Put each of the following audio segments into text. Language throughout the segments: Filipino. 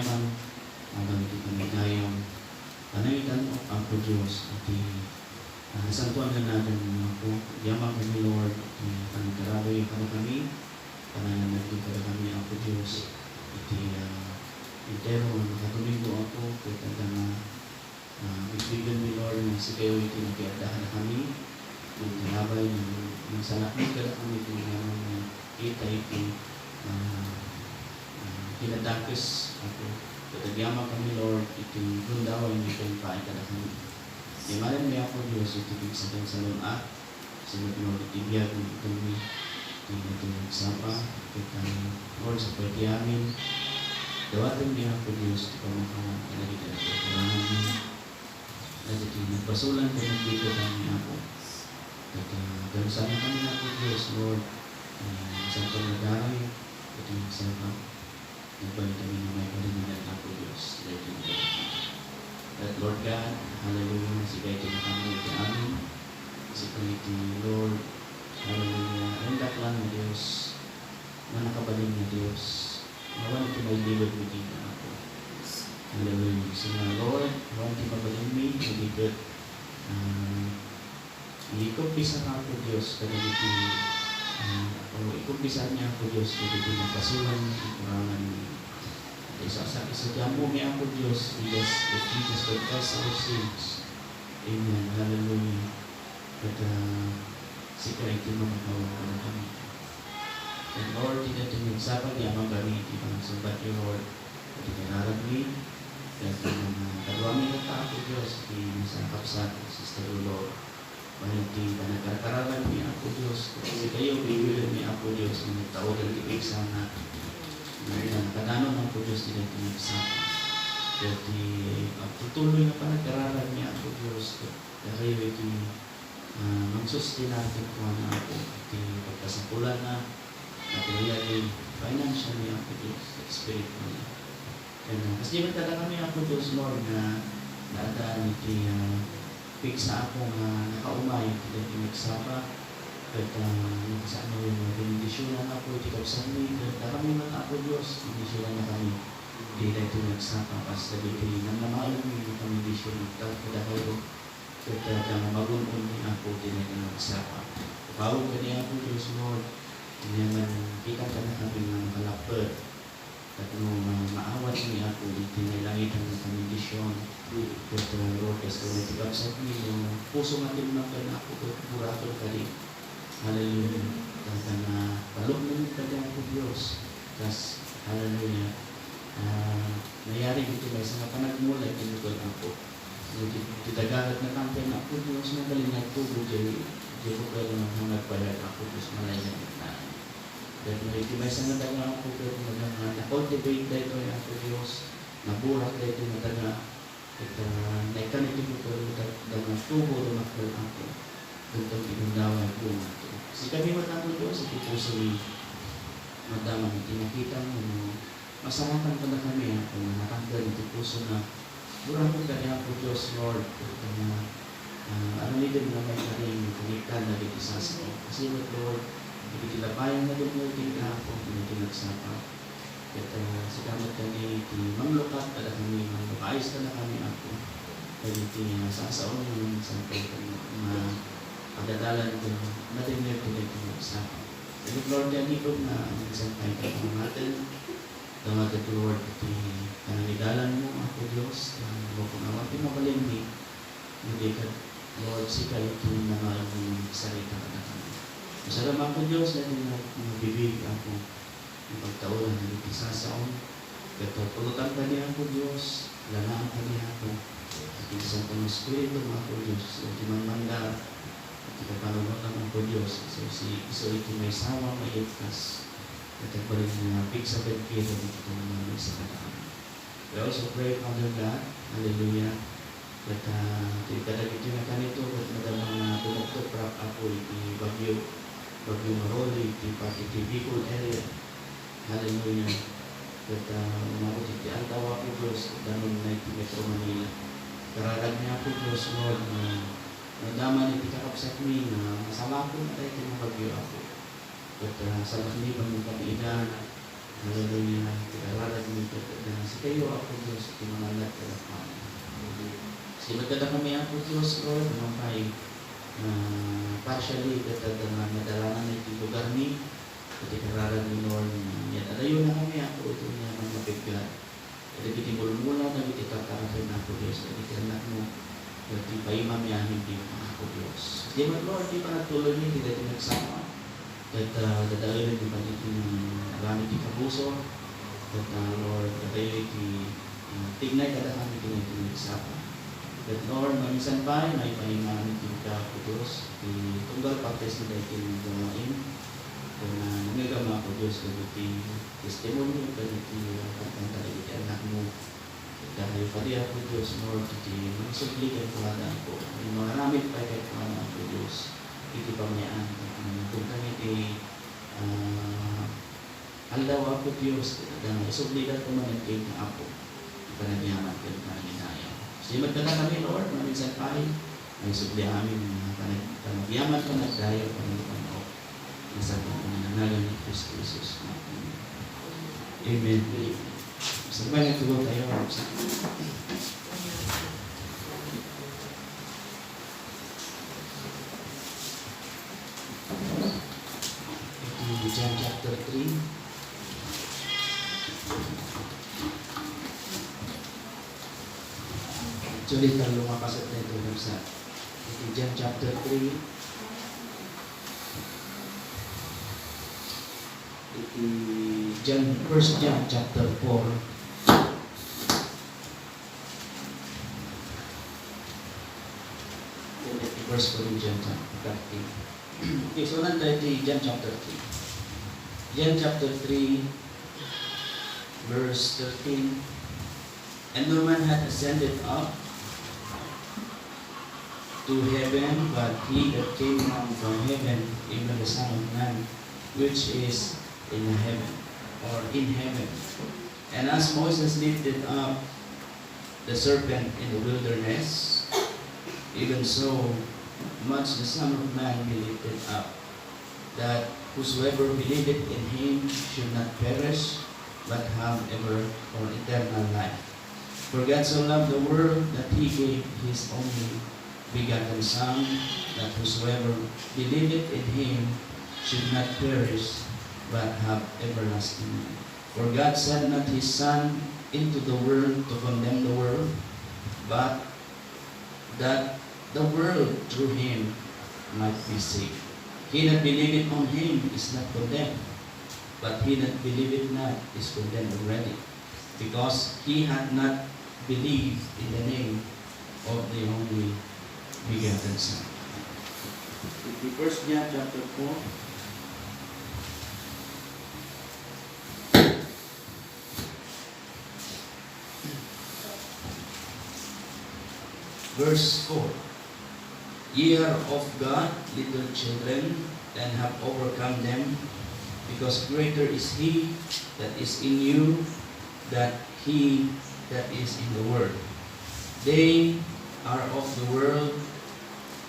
yaman, hanggang iti panigayam, panaytan o ang po Diyos, iti santuan na natin po, yaman kami Lord, iti panagkaraboy ka kami, panayan natin ka kami ang po Diyos, iti entero nakatumingo ako, kaya na ibigyan mi Lord, na si kayo iti nakiadahan na kami, yung tinabay, yung salakit ka na kami, kung yaman kita iti kinadakis ako. Katagyama kami Lord, iti bundawa hindi kayong paita na kami. Imalan niya ako Diyos, iti bigsakan sa lunat, sinod Lord, iti biyag ng kami, iti nagsapa, kita Lord sa pwede amin. Dawatan niya ako Diyos, iti pamakaman, kalagit na ito, kurangan niya. At iti nagpasulan ko ng dito kami ako. At galusan kami ako Diyos, Lord, sa itong nagaray, iti nagsapa. Nagbalik kami na may palimunan ako Diyos. At Lord God, hallelujah, sige ito na kami ito amin. Sige ito Lord, hallelujah, rendak lang na Diyos, na nakabaling na Diyos, nawan ito may liwag mo din na ako. Hallelujah. So na Lord, nawan ito mabaling mo, malibot, ikupisa na ako Diyos, kada ito, ikupisa niya ako Diyos, kada ito magpasulan, ikurangan mo. Isa mo niya ako Diyos, if Jesus confess our sins. Amen. Hallelujah. At sikra ito magagawa ko na kami. And Lord, hindi natin yung sapat, yamang kami, iti pangsabat niyo Lord. At itinarag mi, at kaluwami na ta ako Diyos, iti masakap sa atin, Sister Lord. Maniti, panagkararan niya ako Diyos. Kasi kayo, bibilan niya ako Diyos, mga tao na ibig sana. Ngayon, kananon ang po Diyos nila tinagsabi. Kasi tutuloy na panag-aralan niya ako Diyos. Kaya ito magsustin natin kung ano ako. Ito pagkasapulan na materially, financially ako Diyos, spiritually. Kasi di ba talaga kami ako Diyos Lord na naadaan ito fix na ako na nakaumay. Ito tinagsapa. At saan mo yung benedisyonan ako, iti kapsami, at kami man ako Diyos, benedisyonan na kami. Hindi na ito nagsapa, basta dito nang namaalam mo yung benedisyonan, at kada kayo, at magunon niya ako, hindi na ito nagsapa. Bawag ka niya ako Diyos Lord, hindi naman kita ka na kami ng kalapad, at maawat niya ako, hindi na langit ang benedisyon. At Lord, kasi kung iti kapsami, yung puso natin naman ako, at buratol ka rin. Hallelujah. Kaya na palugnan ka dyan po Diyos. Tapos, hallelujah. Nayari dito may isang panagmulay, tinutol ako. Titagagat na kampiyan ako Diyos, magaling nagtubo dyan. Diyo ko kayo ng hangagpayag ako Diyos, malayan na. Kaya may isang nadaga ako, pero na-cultivate dito ako Diyos, naburak dito nadaga. At naikanito ko kayo, nagtubo rin ako. Tentang pinundawan po natin. Kasi kami matapos Diyos, ito po sa madamang tinakita mo, masarapan pa na kami kung nakakagad ito puso na durang mo kanya po Diyos, Lord, ano din na may karing kumikan na dito sa asin. Kasi Lord, hindi tilapayan na din mo tingnan po, hindi tinagsapa. At sikamot kami, mamlukat ka na kami, mamlukayos ka na kami ako. Kaya ito sasaon naman sa pagdadalan ko natin ko sa akin. Lord, yan ikot na nagsantay ka po natin. Tawagad Lord, iti kanalidalan mo ako Diyos. Huwag ko naman pinakalimbi. Hindi ka, Lord, sika ito na yung salita ka na kami. Masalamat ko Diyos na nabibig ako. Yung pagtaulan na iti sasaon. Pulutan ka niya ako Diyos. Lanaan ka niya ako. At iti sa Panginoong Espiritu mo ako Diyos. At imang-mandar. Kita panunutan ang po Diyos. So ito may sawa, may itas. At nagbalik na pig sa pagkira dito naman sa kataan. We also pray, Father God, hallelujah, that kadagit yung nakanito, at madamang na tumuktok rap ako iti Bagyo Maroli, iti Bicol area. Hallelujah. That umabot iti Antawa po Diyos, danon na iti Metro Manila. Karalag niya po Diyos, Lord, nadaman iti kakapsat mi na masama po na tayo kinabagyo ako. At sa lakliban mo kami idan, Hallelujah. Kailangan dito na si kayo ako Diyos, timangalat ka na pa. Kasi magkada kami ako Diyos, Lord, nampay partially katad na madalanan na itong lugar ni kasi kararan ni Lord yan. Adayon na kami ako ito niya ng mapigyan. Kasi kitimulmula na itatarasin ako Diyos. Kasi anak mo, kasi paimam yan, hindi mo ako Diyos. Di ba Lord, di ba natuloy niya, hindi natin nagsama. At dadayon di ba dito ng alamit di kapuso. At Lord, dadayon di tignay kada kami ito nagsama. But Lord, manisan pa, may pahinganin kita ko Diyos. Tunggal paktes na dahil gawain. Kung nangagama ko Diyos, kaguti testimony, kaguti ang talagang anak mo. Dahil pati ako Diyos, Lord, iti magsuplikan ko hanggang ko. Yung mga ramit pa kahit ko hanggang ko Diyos. Iti pamayaan. Kung kami iti aldaw ako Diyos, dahil isuplikan ko man ang ito na ako. Panagyaman ko yung panginaya. Kasi magkala kami, Lord, maminsan pa ay supli amin panagyaman ko nagdayo panagyaman ko. Nasa ko ang nananagan ni Kristo Jesus. Amen. Sa ba nagtugaw tayo? Ito John chapter 3. Actually, talo mapasok na ito sa John chapter 3. First John chapter 4. Verse 4 John chapter 3. Okay, so nandiyan ito John chapter 3. John chapter 3, verse 13. And no man hath ascended up to heaven, but he that came down from heaven, even the Son of Man, which is in heaven, or in heaven. And as Moses lifted up the serpent in the wilderness, even so much the Son of Man be lifted up, that whosoever believeth in him should not perish, but have ever or eternal life. For God so loved the world that he gave his only begotten Son, that whosoever believeth in him should not perish, but have everlasting life. For God sent not his Son into the world to condemn the world, but that the world through him might be saved. He that believeth on him is not condemned, but he that believeth not is condemned already, because he hath not believed in the name of the only begotten Son. The first John chapter 4. Verse 4. Ye are of God, little children, and have overcome them, because greater is he that is in you than he that is in the world. They are of the world,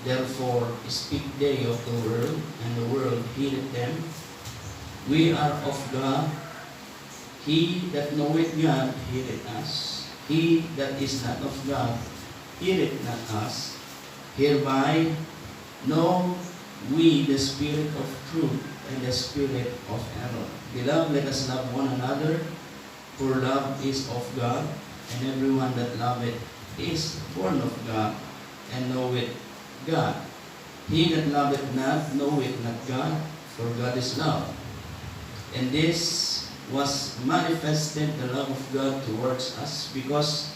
therefore speak they of the world, and the world heareth them. We are of God. He that knoweth God heareth us. He that is not of God heareth not us. Hereby know we the spirit of truth and the spirit of error. Beloved, let us love one another, for love is of God, and everyone that loveth is born of God, and knoweth God. He that loveth not knoweth not God, for God is love. And this was manifested, the love of God towards us, because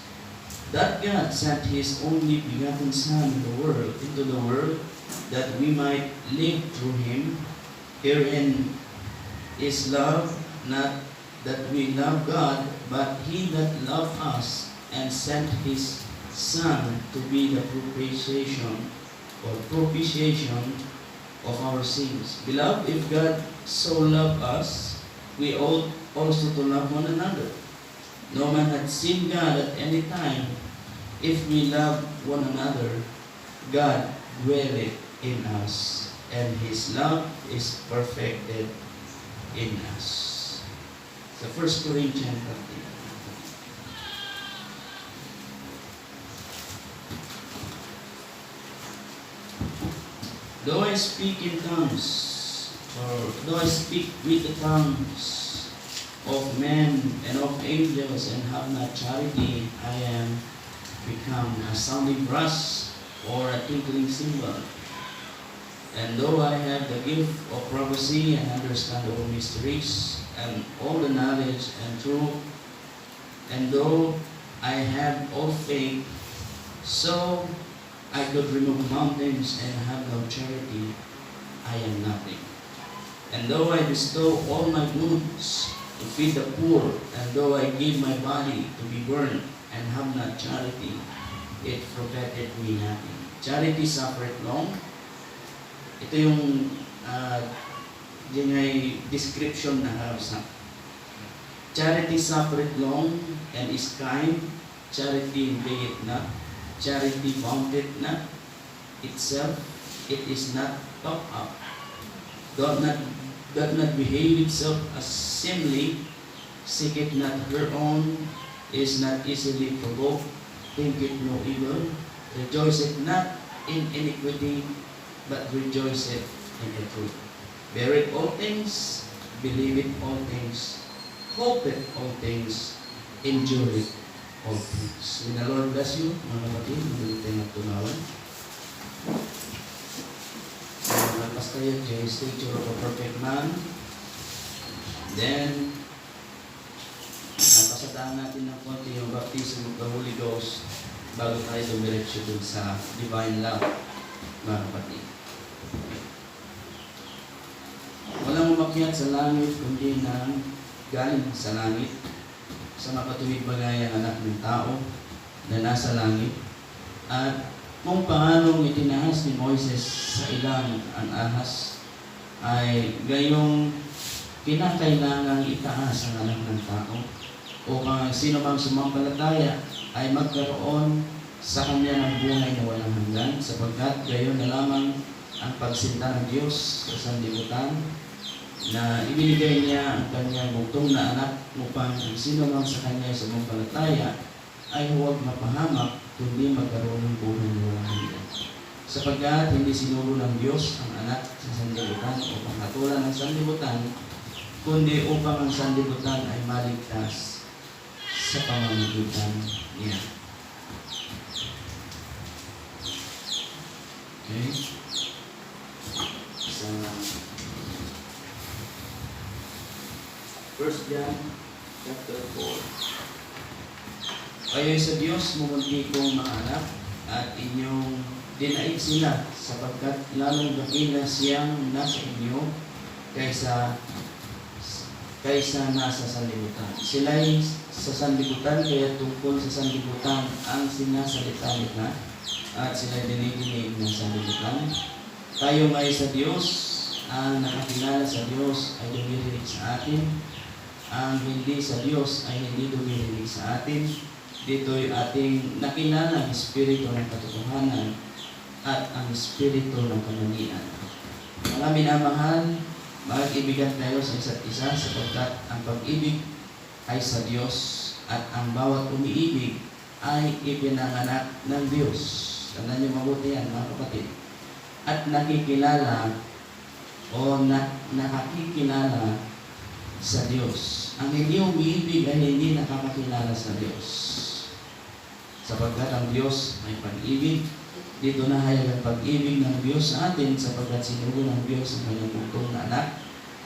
that God sent his only begotten Son into the world, that we might live through him. Herein is love, not that we love God, but he that loved us and sent his Son to be the propitiation of our sins. Beloved, if God so loved us, we ought also to love one another. No man hath seen God at any time. If we love one another, God dwelleth in us, and his love is perfected in us. Sa 1 Corinthians 13. Though I speak in tongues, or though I speak with the tongues of men and of angels and have not charity, I am become a sounding brass or a tinkling cymbal. And though I have the gift of prophecy and understand all mysteries and all the knowledge and truth, and though I have all faith, so I could remove mountains and have no charity, I am nothing. And though I bestow all my goods to feed the poor, and though I give my body to be burned and have not charity, it profiteth me nothing. Charity suffereth long. Ito yung yun ay description na harap sa charity suffereth long and is kind. Charity invadeth not. Charity vaunteth not itself. It is not puffed up. Doth not behave itself as seemly. Seeketh not her own. Is not easily provoked. Thinketh no evil. Rejoiceth not in iniquity, but rejoiceth in the truth. Beareth all things. Believeth all things. Hopeth all things. Endureth all things. May the Lord bless you, mga kapatid. Magaling tayo magtunawan. Nagpas tayo, the stature of a perfect man. Then, pasadaan natin ng konti yung baptism of the Holy Ghost bago tayo dumiretso dun sa divine love, mga kapatid. Walang umakyat sa langit kundi nang galing sa langit, sa makatuwid bagay ang anak ng tao na nasa langit, at kung paanong itinahas ni Moises sa ilang ang ahas, ay gayong kinakailangang itaas ang anak ng tao upang sino mang sumampalataya ay magkaroon sa kanya ng buhay na walang hanggan, sapagkat gayon na lamang ang pagsinta ng Diyos sa sanlibutan na ibinigay niya ang kanyang bugtong na anak upang sino mang sa kanya sumampalataya ay huwag mapahamak kundi magkaroon ng buhay na walang hanggan. Sapagkat hindi sinulo ng Diyos ang anak sa sanlibutan upang hatulan ng sanlibutan, kundi upang ang sanlibutan ay maligtas sa pamamagitan niya. Okay? Sa 1 John chapter 4. Kayo'y sa Diyos mumunti kong mga anak, at inyong dinaig sila, sapagkat lalong dakila siyang nasa inyo kaysa nasa sanlibutan. Sila'y sa sanlibutan, kaya tungkol sa sanlibutan ang sinasalita nila, at sila'y dinidinig ng sanlibutan. Tayo ngay sa Diyos, ang nakakilala sa Diyos ay dumirinig sa atin. Ang hindi sa Diyos ay hindi dumirinig sa atin. Dito'y ating nakilala ang Espiritu ng katotohanan at ang Espiritu ng kamalian. Mga minamahal, mag-ibigan tayo sa isa't isa, sapagkat ang pag-ibig ay sa Diyos at ang bawat umiibig ay ipinanganak ng Diyos. Tandaan niyo mabuti yan, mga kapatid. At nakikilala o nakakikilala sa Diyos. Ang hindi umiibig ay hindi nakakakilala sa Diyos. Sapagkat ang Diyos ay pag-ibig. Dito nahayag ang pag-ibig ng Diyos sa atin, sapagkat sinugo ng Diyos ang kanyang bugtong na anak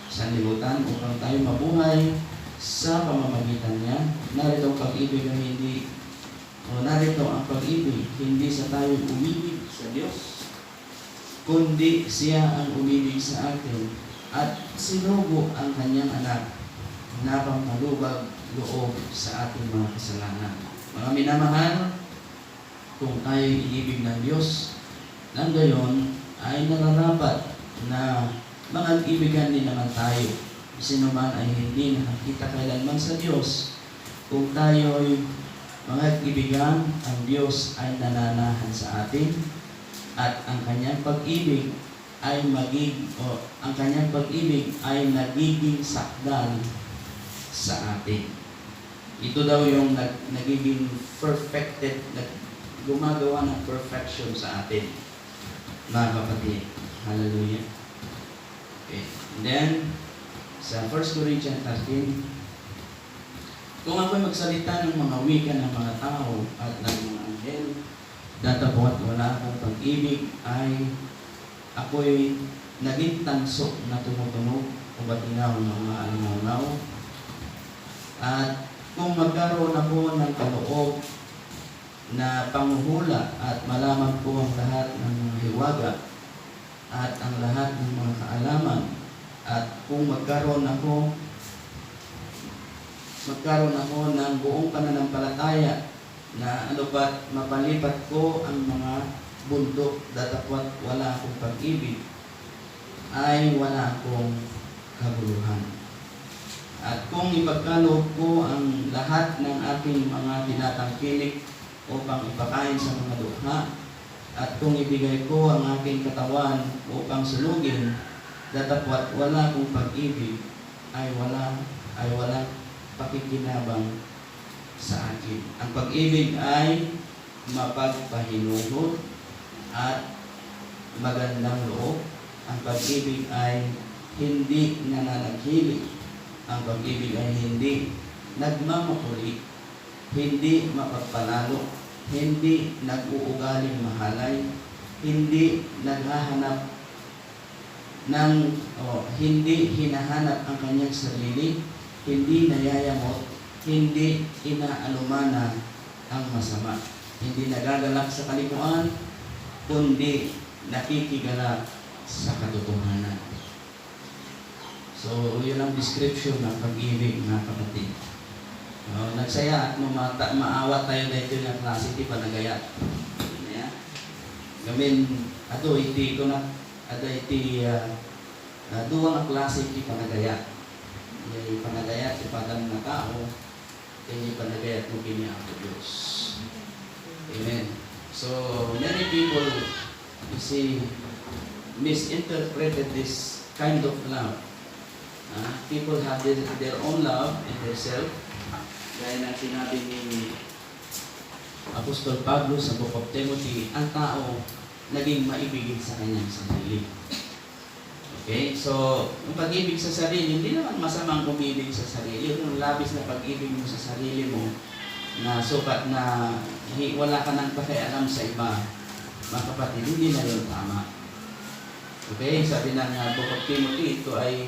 sa sanlibutan upang tayo mabuhay sa pamamagitan niya. Narito ang pag-ibig ang narito ang pag-ibig, hindi sa tayo umibig sa Diyos, kundi siya ang umibig sa atin at sinugo ang kanyang anak na pampalubag loob sa ating mga kasalanan. Mga minamahal, kung tayo inibig ng Diyos, nang gayon ay nararapat na mag-ibigan din naman tayo. Sino man ay hindi nakakita kailanman sa Diyos, kung tayo ay mag-ibigan, ang Diyos ay nananahan sa atin at ang kanyang pag-ibig ay nagiging sakdal sa atin. Ito daw yung nagiging perfected, gumagawa ng perfection sa atin, mga kapatid. Hallelujah. Okay. And then, sa 1 Corinthians 13, kung ako'y magsalita ng mga wika ng mga tao at ng mga anghel, datapot wala akong pag-ibig, ay ako'y naging tanso na tumutunog o batinaw ng mga alingaw. At kung magkaroon ako ng kaloob na panghuhula at malaman ko ang lahat ng mga hiwaga at ang lahat ng mga kaalaman, at kung magkaroon ako ng buong pananampalataya na mapalipat ko ang mga bundok, datapwat wala akong pag-ibig, ay wala akong kabuluhan. At kung ipagkaloob ko ang lahat ng aking mga tinatangkilik upang ipakain sa mga dukha, at kung ibigay ko ang aking katawan upang sulugin, datapwat wala akong pag-ibig, ay walang pakikinabang sa akin. Ang pag-ibig ay mapagpahinuhod at magandang loob. Ang pag-ibig ay hindi nananaghilig. Ang pag-ibig ay hindi nagmamakuli, hindi mapagpalalo, hindi nag-uugaling mahalay, hindi naghahanap hindi hinahanap ang kanyang sarili, hindi nayayamot, hindi inaalumana ang masama, hindi nagagalak sa kalikuan, kundi nakikigalak sa katotohanan. So, yun ang description ng pag-ibig, mga kapatid. Nagsaya at maawat tayo dito ng klase, iti panagayat. Gamin, duwang ang klase iti panagayat. Yung panagayat, ipadang na tao, yung panagayat mo kini ako Diyos. Amen. So, many people, you see, misinterpreted this kind of love. People have their own love in themselves. Gaya na sinabi ni Apostol Pablo sa Book of Timothy, ang tao naging maibigin sa kanyang sarili. Okay? So, yung pag-ibig sa sarili, hindi naman masamang umibig sa sarili. Yung labis na pag-ibig mo sa sarili mo, na sukat na wala ka nang pakialam sa iba, mga kapatid, hindi na yun tama. Okay? Sabi ng Book of Timothy, ito ay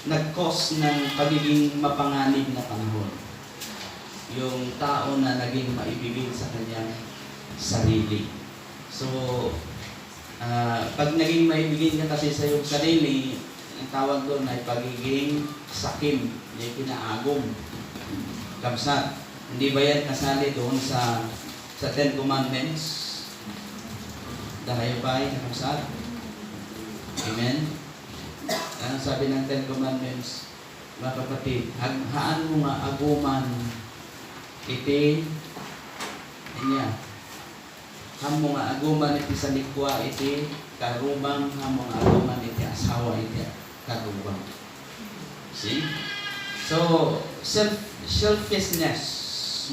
nag-cause ng pagiging mapanganib na panahon. Yung tao na naging maibigin sa kanyang sarili. So, pag naging maibigin ka kasi sa iyong sarili, ang tawag doon ay pagiging sakim, yung pinaagom, kamsat. Hindi ba yan kasali doon sa Ten Commandments? Dahil ba ay kamsat? Amen? Ano sabi ng Ten Commandments, mga kapatid? Haan mo nga aguman iti niya. Hamo nga aguman iti sa likwa iti karubang, hamo nga aguman iti asawa iti karubang. See? So, selfishness,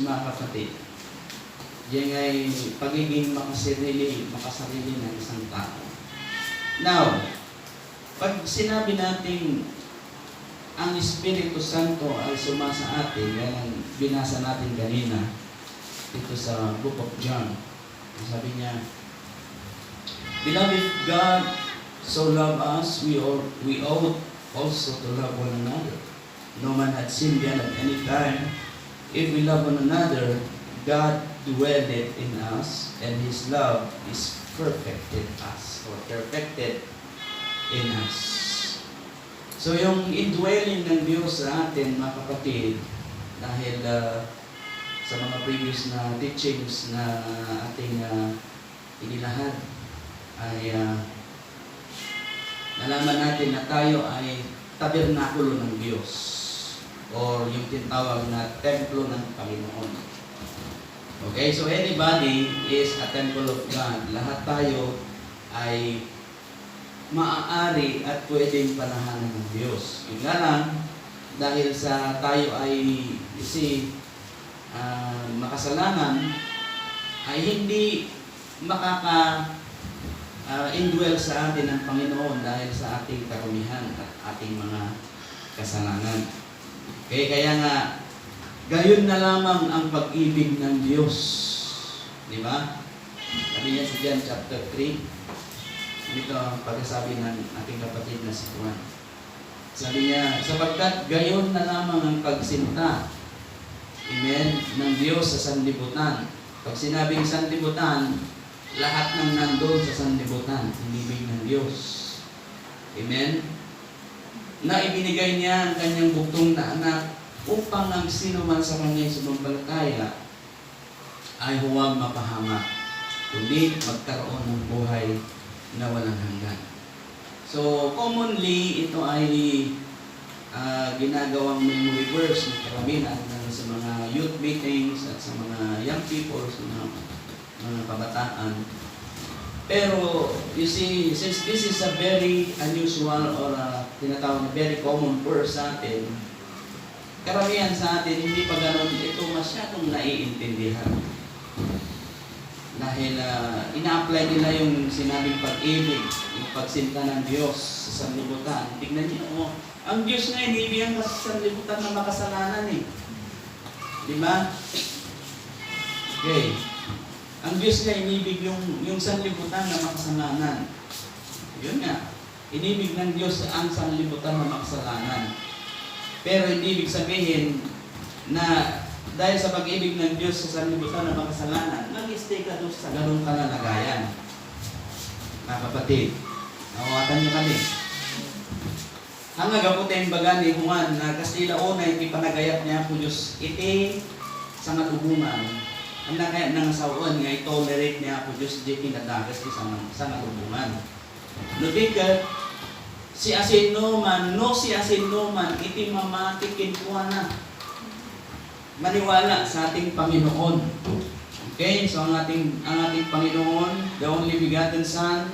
mga kapatid. Yan ay pagiging makasarili ng isang tao. Now, pag sinabi natin ang Espiritu Santo ay sumasa atin, yan ang binasa natin kanina dito sa Book of John. Sabi niya, Beloved, God so loved us, we ought also to love one another. No man had sinned at any time. If we love one another, God dwelleth in us, and His love is perfected in us. So yung indwelling ng Diyos sa atin, mga kapatid, dahil sa mga previous na teachings na ating inilahad, ay nalaman natin na tayo ay tabernakulo ng Diyos, or yung tinatawag na templo ng Panginoon. Okay, so anybody is a temple of God. Lahat tayo ay maaari at pwedeng panahanan ng Diyos. Yun nga lang, dahil sa tayo ay makasalanan, ay hindi indwell sa atin ng Panginoon dahil sa ating karumihan at ating mga kasalanan. Okay, kaya nga, gayon na lamang ang pag-ibig ng Diyos. Di ba? Sabi niya sa John chapter 3, dito ang pagkasabi ng ating kapatid na si Juan. Sabi niya, sapagkat gayon na lamang ang pagsinta, amen, ng Diyos sa sanlibutan. Pag sinabing sanlibutan, lahat ng nandun sa sanlibutan, inibig ng Diyos. Amen? Na ibinigay niya ang kanyang bugtong na anak upang ang sino man sa kanyang sumampalataya ay huwag mapahamak, kundi magkaroon ng buhay na walang hanggan. So, commonly, ito ay ginagawang memory verse ng karamihan sa mga youth meetings at sa mga young people, sa mga kabataan. Pero, you see, since this is a very unusual or tinatawag na very common verse sa atin, karamihan sa atin, hindi pa ganun ito masyadong naiintindihan. Dahil ina-apply nila yung sinabing pag-ibig, yung pagsinta ng Diyos sa sanlibutan. Tignan niyo, ang Diyos nga iniibigan ka sa sanlibutan na makasalanan eh. Di ba? Okay. Ang Diyos nga inibig yung sanlibutan na makasalanan. Yun nga. Inibig ng Diyos ang sanlibutan na makasalanan. Pero hindi ibig sabihin na dahil sa pag-ibig ng Diyos sa sanlibutan na makasalanan, mag-stay ka doon sa ganung kalalagayan. Mga kapatid, nawatan niyo kami. Ang nagaputin baga ni Juan na Kastila unay ipanagayat niya po Diyos iti sa matubungan. Ang nakayat ng asawon nga i-tolerate niya po Diyos di kinadagas sa matubungan. Nudikat, si Asinoman, iti mamatikin ko na maniwala sa ating Panginoon. Okay, so ang ating Panginoon, the only begotten Son,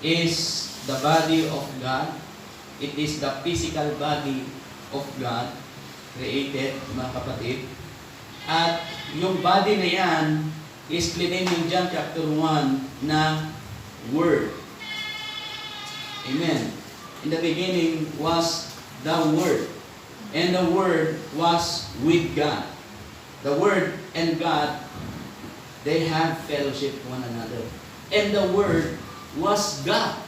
is the body of God. It is the physical body of God created, mga kapatid. At yung body na yan is claimed in John chapter 1 na Word. Amen. In the beginning was the Word. And the Word was with God. The Word and God, they have fellowship with one another. And the Word was God.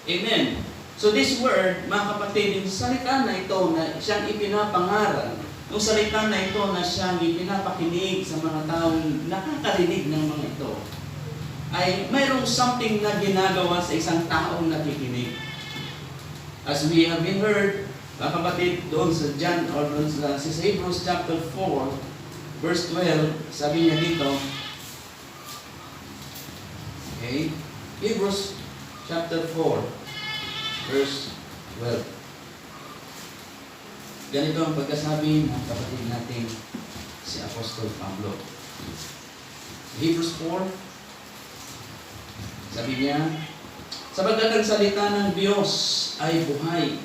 Amen. So this Word, mga kapatid, yung salita na ito na siyang ipinapangaral, yung salita na ito na siyang ipinapakinig sa mga taong nakakarinig ng mga ito, ay mayroong something na ginagawa sa isang taong nakikinig. As we have been heard, mga kapatid, doon sa John or doon sa Hebrews chapter 4, verse 12, sabi niya dito, okay, Hebrews chapter 4, verse 12. Ganito ang pagkasabi ng kapatid natin si Apostol Pablo. Hebrews 4, sabi niya, sapagkat ang salita ng Diyos ay buhay.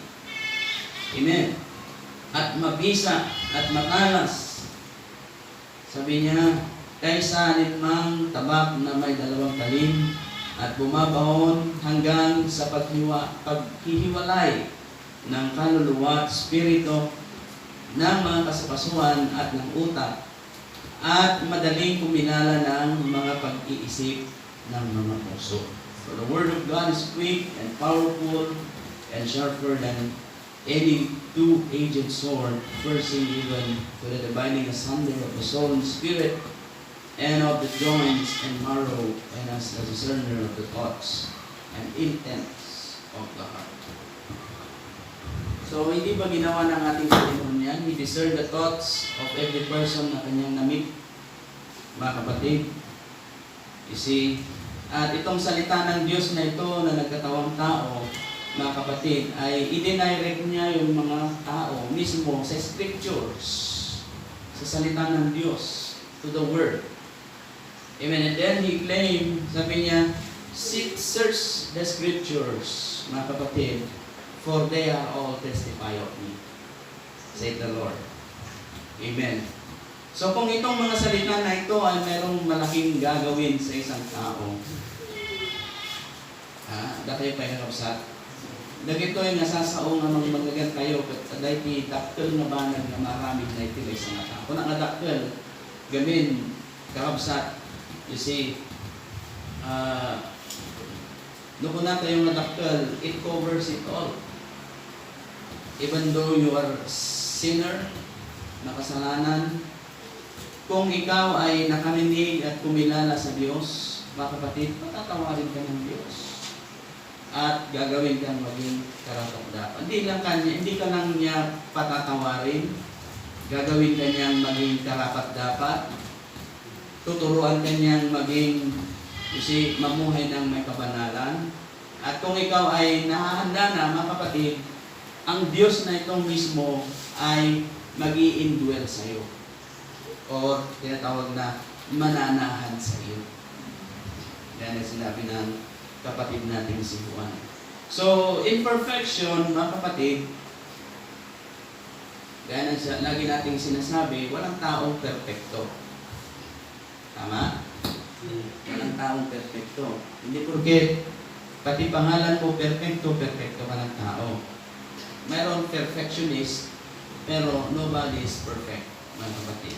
Amen. At mabisa at matalas. Sabi niya, kaysa alinmang tabak na may 2 talim at bumabahon hanggang sa paghihiwalay ng kaluluwa at spirito ng mga kasapasuan at ng utak at madaling kuminala ng mga pag-iisip ng mga puso. For the word of God is quick and powerful and sharper than any two-edged sword, piercing even to the dividing asunder of the soul and spirit, and of the joints and marrow, and as a discerner of the thoughts and intents of the heart. So, hindi ba ginawa ng ating Panginoon yan? He discerned the thoughts of every person na kanyang namit, mga kapatid. You see, at itong salita ng Diyos na ito na nagkatawang tao, mga kapatid, ay i-direct niya yung mga tao mismo sa scriptures, sa salita ng Diyos, to the Word. Amen. And then He claimed, sabi niya, search the scriptures, mga kapatid, for they are all testify of me. Say the Lord. Amen. So kung itong mga salita na ito ay merong malaking gagawin sa isang tao, dahil pa yung kapsat, dagito yung nasasaong amang magagan kayo, dahil ti daktil na banag na maraming na ito sa isang tao. Kung nga daktil, gamin, kakapsat, you see, doon na tayong nadaktal, it covers it all. Even though you are sinner, nakasalanan, kung ikaw ay nakarinig at kumilala sa Diyos, mga kapatid, patatawarin ka ng Diyos. At gagawin kang maging karapat-dapat. Hindi ka lang niya patatawarin, gagawin ka niyang maging karapat-dapat, tuturuan ka niyang maging mamuhay ng may kabanalan. At kung ikaw ay nahahanda na, mga kapatid, ang Diyos na itong mismo ay mag-i-indwell sa iyo. O tinatawag na mananahan sa iyo. Yan ang sinabi ng kapatid natin si Juan. So, imperfection, mga kapatid, kaya lagi nating sinasabi, walang taong perfecto. Tama? Walang taong perfecto. Hindi porket pati pangalan mo perfecto ka ng tao. Mayroon perfectionist, pero nobody is perfect, mga kapatid.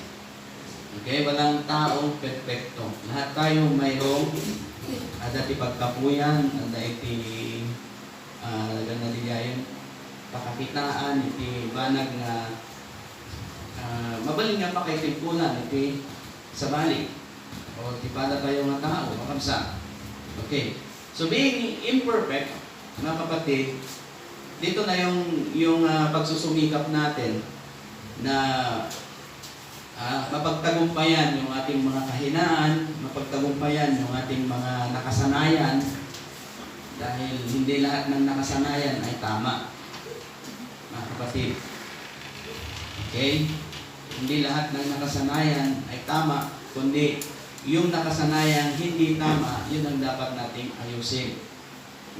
Okay? Walang taong perfecto. Lahat tayo mayroong dati pagkapuyan, dati ganaligayon, pakakitaan, iti banag na mabaling nga pa kay timpunan, iti sa balik. O tipada tayo nga tao, makamsa. Okay. So being imperfect, mga kapatid, dito na yung pagsusumikap natin na mapagtagumpayan yung ating mga kahinaan, mapagtagumpayan yung ating mga nakasanayan, dahil hindi lahat ng nakasanayan ay tama, mga kapatid. Okay? Hindi lahat ng nakasanayan ay tama, kundi yung nakasanayan hindi tama, yun ang dapat nating ayusin.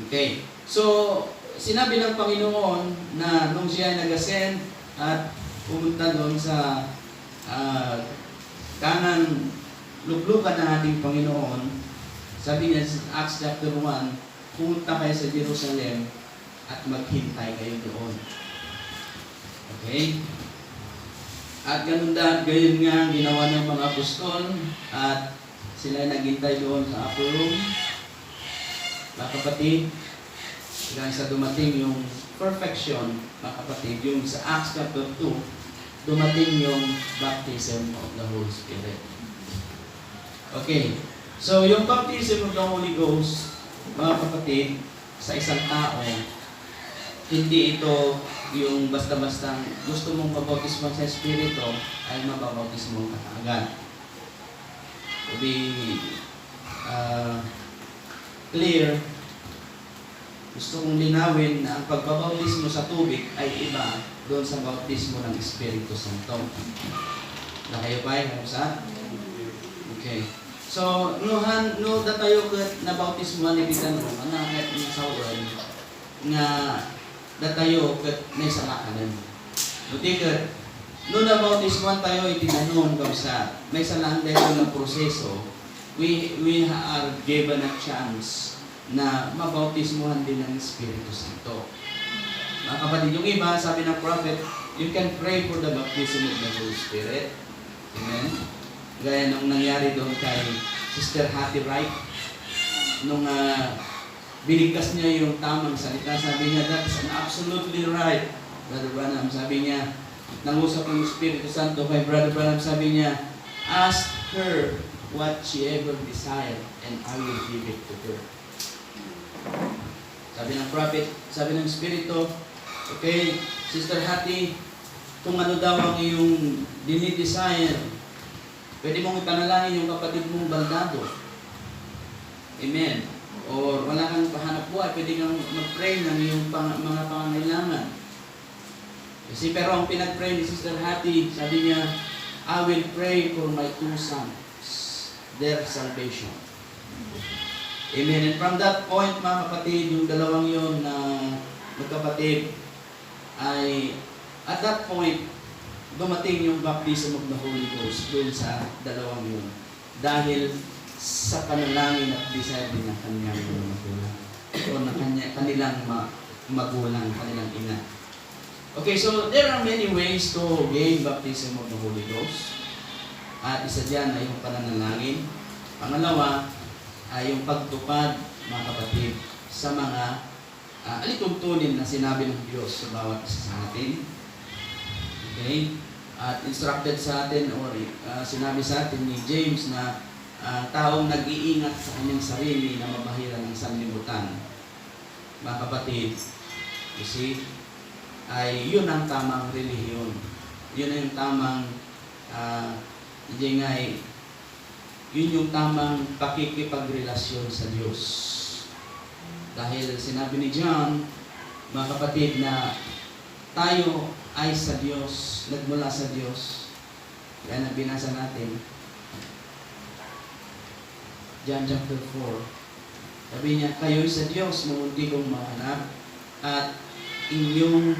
Okay? So, sinabi ng Panginoon na nung siya nag-ascend at pumunta doon sa kanang luklukan ng ating Panginoon, sabi niya sa Acts chapter 1, pumunta kayo sa Jerusalem at maghintay kayo doon. Okay? At gayon nga ang ginawa ng mga apostol at sila naghintay doon sa upper room. Mga kapatid, hanggang sa dumating yung perfection, mga kapatid, yung sa Acts chapter 2, dumating yung baptism of the Holy Spirit. Okay. So, yung baptism of the Holy Ghost, mga kapatid, sa isang tao, hindi ito yung basta-basta gusto mong mabautismo sa Espiritu, ay mababautismo ka agad. To be clear, gusto kong linawin na ang pagbabautismo sa tubig ay iba doon sa bautismo ng Espiritu Santo. Nakayo pa yung sa? Okay. So, no datayo kat na bautismo ni bisan mo, anak ni sawan nga datayo kat may salakanan. Buti kat no na bautismo tayo itinanong sa may salaan dahil ng proseso, we are given a chance na mabautismohan din ng Espiritu Santo. Mga kapatid, yung iba, sabi ng prophet, you can pray for the baptism of the Holy Spirit. Amen? Gaya nung nangyari doon kay Sister Hattie Wright, nung binigkas niya yung tamang salita, sabi niya, that's absolutely right, Brother Branham. Sabi niya, nangusap ng Espiritu Santo kay Brother Branham, sabi niya, ask her what she ever desired and I will give it to her. Sabi ng prophet, sabi ng Espiritu, okay, Sister Hattie, kung ano daw ang iyong dinidesire, pwede mong ipanalangin yung kapatid mong baldado. Amen. Or wala kang pahanap buhay, pwede kang mag-pray ng iyong mga pangangailangan. Kasi pero ang pinag-pray ni Sister Hattie, sabi niya, I will pray for my two sons, their salvation. Amen. And from that point, mga kapatid, yung dalawang yun na magkapatid ay At that point, dumating yung baptism of the Holy Ghost doon sa dalawang yun. Dahil sa panalangin at desire din ng kanyang mga magulang. O ng kanilang magulang, kanilang ina. Okay, so there are many ways to gain baptism of the Holy Ghost. At isa dyan ay yung pananalangin. Pangalawa ay yung pagtupad, mga kapatid, sa mga alituntunin na sinabi ng Diyos sa bawat isa sa atin. Okay? At instructed sa atin or sinabi sa atin ni James na taong nag-iingat sa kanyang sarili na mabahira ng sanlibutan. Mga kapatid, you see, ay yun ang tamang relihiyon. Yun ang tamang yun yung tamang pakikipagrelasyon sa Diyos. Dahil sinabi ni John, mga kapatid, na tayo ay sa Diyos, nagmula sa Diyos. Yan ang binasa natin. John chapter 4. Sabi niya, kayo'y sa Diyos, mamunti kong mga anak, at inyong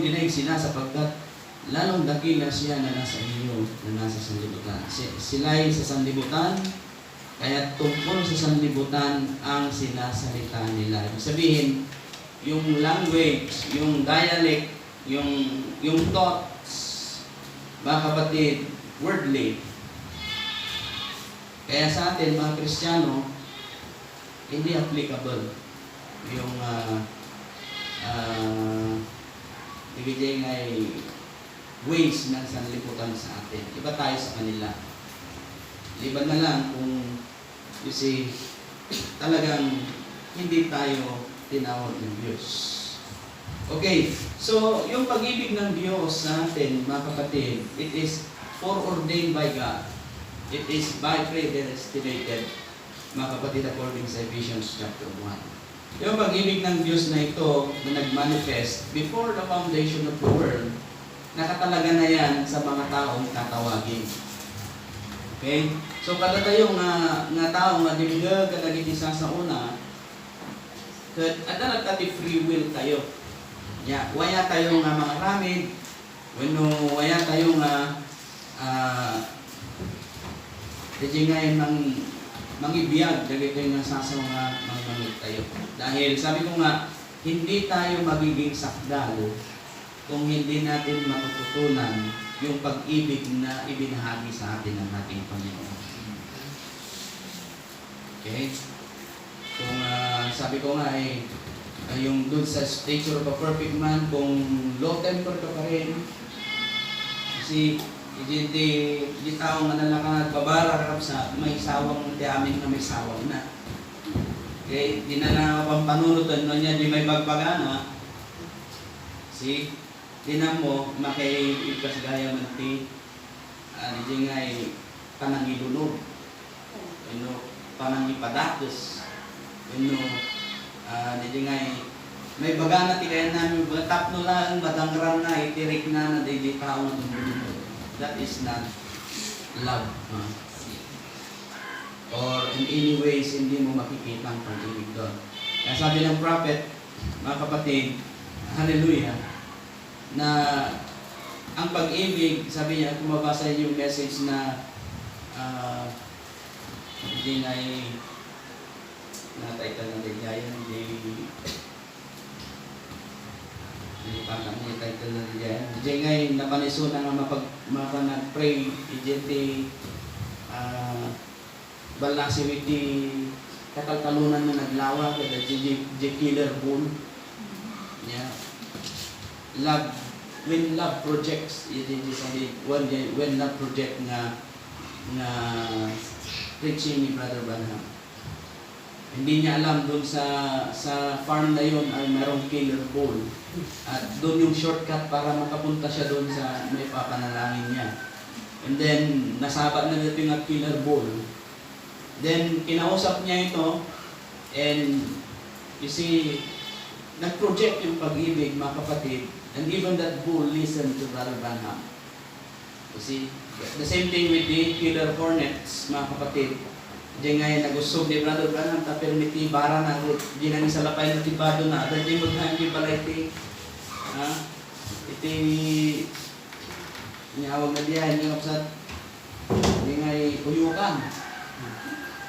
dinaig sila sapagkat lalong dakila siya na nasa inyo, na nasa sanlibutan. Sila'y sa sanlibutan, kaya tungkol sa sanlibutan ang sinasalita nila. Ibig sabihin, yung language, yung dialect, yung thoughts, mga kapatid, wordly. Kaya sa atin, mga Kristiyano, hindi applicable yung ibigay ngay ways ng sanlibutan sa atin. Iba tayo sa kanila. Liban na lang kung you see, talagang hindi tayo tinawag ng Diyos. Okay, so yung pag-ibig ng Diyos sa atin, mga kapatid, it is foreordained by God. It is by predestinated, mga kapatid, according sa Ephesians chapter 1. Yung pag-ibig ng Diyos na ito na nag-manifest before the foundation of the world, nakatalaga na yan sa mga taong tatawagin. Okay? So kada tayo nga tao nga dimga kadagit isa sa una, at nagtati free will tayo. Ya, waya tayo nga mga ramid, waya tayo nga kasi ngayon mangibiyag, dagay tayo nga sa mga mangunit tayo. Dahil sabi ko nga, hindi tayo magiging sakdalo kung hindi natin matututunan yung pag-ibig na ibinahagi sa atin ng ating Panginoon. Okay? Kung sabi ko nga yung dun sa stature of a perfect man, kung low temper ka pa rin, kasi di tao nga nalakad, babara ka sa may sawang ti amin na may sawang na. Okay? Di na pampanunutan no niya, di may bagpagana. See? Di na mo, makaipas-gaya man ti, di nga'y panangilunod. Panangipadatos. Di nga'y may bagana ti kaya namin, tapno lang, madangran na, itirik na di tao na tumulunod. That is not love. Or in any ways, hindi mo makikita ang pag-ibig doon. Kaya sabi ng prophet, mga kapatid, hallelujah, na ang pag-ibig, sabi niya, kung mabasa yung message na hindi na title na ligayan, hindi parang yung title na ligayan. Hindi ngayon, napaniso na nga mapanag-pray, ijenti balasiwiti kataltalunan na naglawa, kada killer bull. Yeah. Love, when love projects, when love project na preaching ni Brother Branham. Hindi niya alam doon sa farm na yun ay mayroong killer bull. At doon yung shortcut para makapunta siya doon sa may papanalangin niya. And then, nasaba na dito yung killer bull. Then, kinausap niya ito, and you see, nag-project yung pag-ibig, mga kapatid, and even that bull listened to Brother Branham. You see, the same thing with the killer hornets, mga kapatid. Diyan nga yung nagusog ni Brother Branham, ta permiti bara na, di nang isalapay na tibado na, at di mo na hindi balay ti Ha? Iti niyawag na diyan yung kapsat hindi ngay uyukan.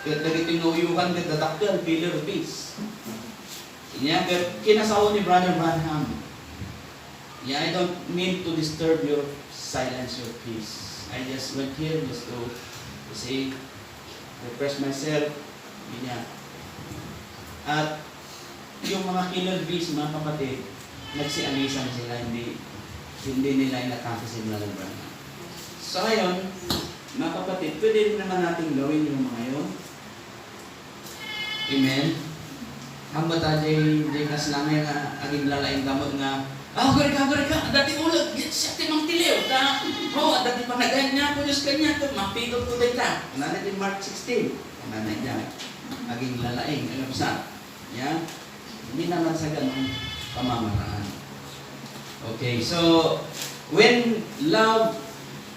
Kaya dagiti nga uyukan kat datakkel pillar of peace. Inya kinasawa ni Brother Branham. Yeah, I don't mean to disturb your silence, your peace. I just went here just to say, refresh myself. Ganyan. At yung mga killer bees, mga kapatid, nagsialisan sila, hindi nila inatake si Brother Branham. So ngayon, mga kapatid, pwede rin naman natin gawin yung mga yun. Amen? Hamba tayo kas langay nga aging lalaing gamot nga gari ka, dati ulag, siya timang tiliw, dati panagayan niya ako, Diyos kanya, mapigod ko din lang. Ano natin Mark 16, ano na dyan, aging lalaing, alam sa, yan, hindi naman sa ganun pamamaraan. Okay, so, when love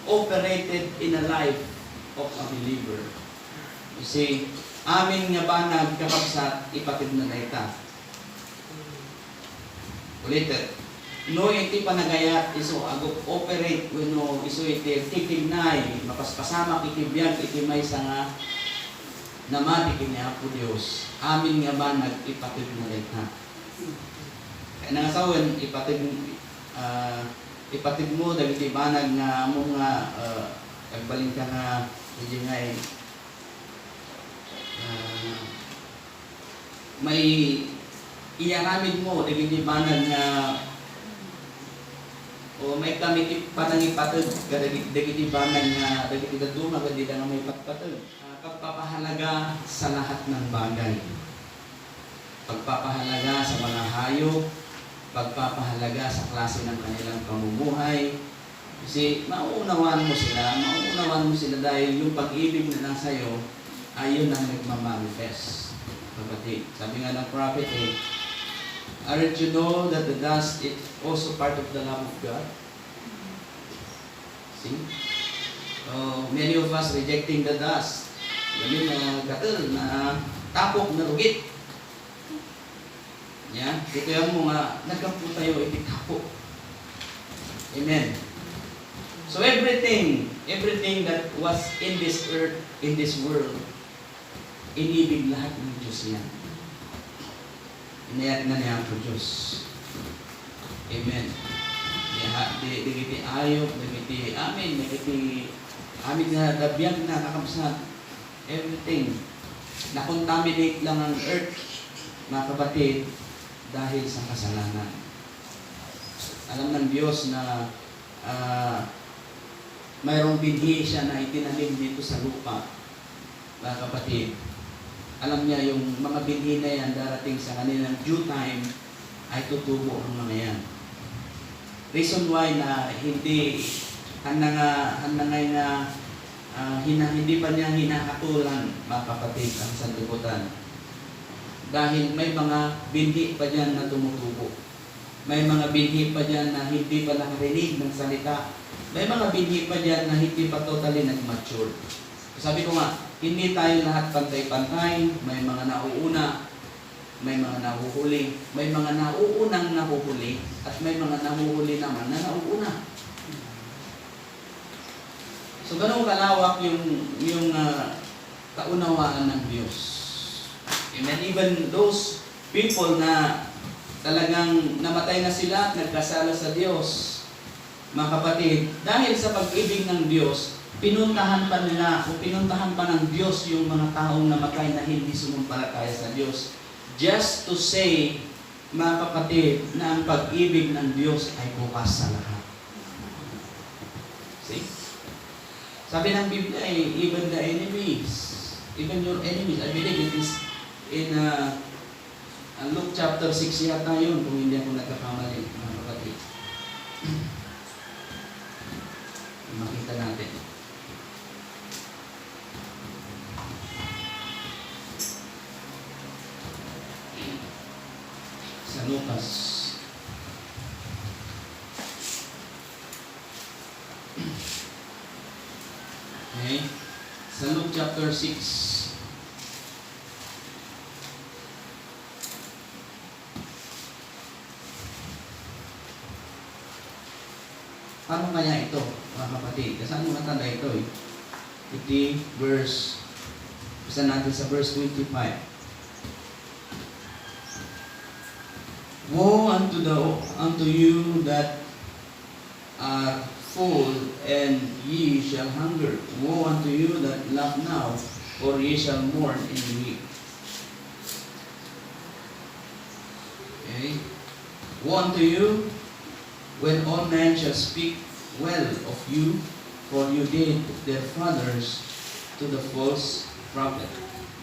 operated in a life of a believer, you see, amin nga ba nagkapagsat, ipatid na daita. Ulitin. No iti panagayat iso agok operate wenno iso iti titimnay mapaspasama iti biag iti maysa nga namati kini Apo Dios amin nga ba nagipatid na daita. Kaya nangasawen ipatid mo dagiti banag nga amo nga agbalin ka nga hindi nga may iyaramid mo dagiti banag nga o may kami panangipatid dagiti banag nga dagiti daduma gadi nga may patpatid. Pagpapahalaga sa lahat ng bagay. Pagpapahalaga sa mga hayop, pagpapahalaga sa klase ng kanilang pamumuhay. Kasi mauunawaan mo sila dahil yung pag-ibig na nasa iyo ay yun ang nagmamanifest. Kapatid, sabi nga ng prophet aren't you know that the dust is also part of the love of God? See? Many of us rejecting the dust. Ganun na gatel, na tapok, na rugit. Yan. Ito yung mga nagkampo tayo, iti tapok. Amen. So everything that was in this earth, in this world, inibig lahat ng Diyos yan. Inayat na niya ang Diyos. Amen. Digiti ayop, digiti amin, digiti amin na dabiyang na kakamsat. Everything. Na-contaminate lang ang earth, mga kapatid, dahil sa kasalanan. Alam ng Diyos na mayroong binhi siya na itinanim dito sa lupa, mga kapatid. Alam niya yung mga binhi na yan darating sa kanilang due time ay tutubo ang mga yan. Reason why na hindi hindi pa niya hinahatulan, mga kapatid, ang sanlibutan. Dahil may mga binhi pa dyan na tumutubo. May mga binhi pa dyan na hindi pa nakarinig ng salita. May mga binhi pa dyan na hindi pa totally nag-mature. Sabi ko nga, hindi tayo lahat pantay-pantay, may mga nauuna, may mga nahuhuli, may mga nauunang nahuhuli, at may mga nahuhuli naman na nauuna. So, ganun kalawak yung kaunawaan ng Diyos. Amen. Even those people na talagang namatay na sila at nagkasala sa Diyos, mga kapatid, dahil sa pag-ibig ng Diyos, pinuntahan pa ng Diyos yung mga taong namatay na hindi sumumpalataya sa Diyos. Just to say, mga kapatid, na ang pag-ibig ng Diyos ay bukas sa lahat. See? Sabi ng Biblia even the enemies, even your enemies, I believe it is in Luke chapter 6 yata yun, kung hindi ako nagkakamali, mga kapatid. Makita natin. Sa Lucas. Okay. Sa Luke chapter 6. kapatid. Kasama mo natanda ito eh. Iti verse, basta natin sa verse 25. Woe unto you that are full, and ye shall hunger. Woe unto you that laugh now, for ye shall mourn and weep. Okay? Woe unto you when all men shall speak well of you, for you did their fathers to the false prophet.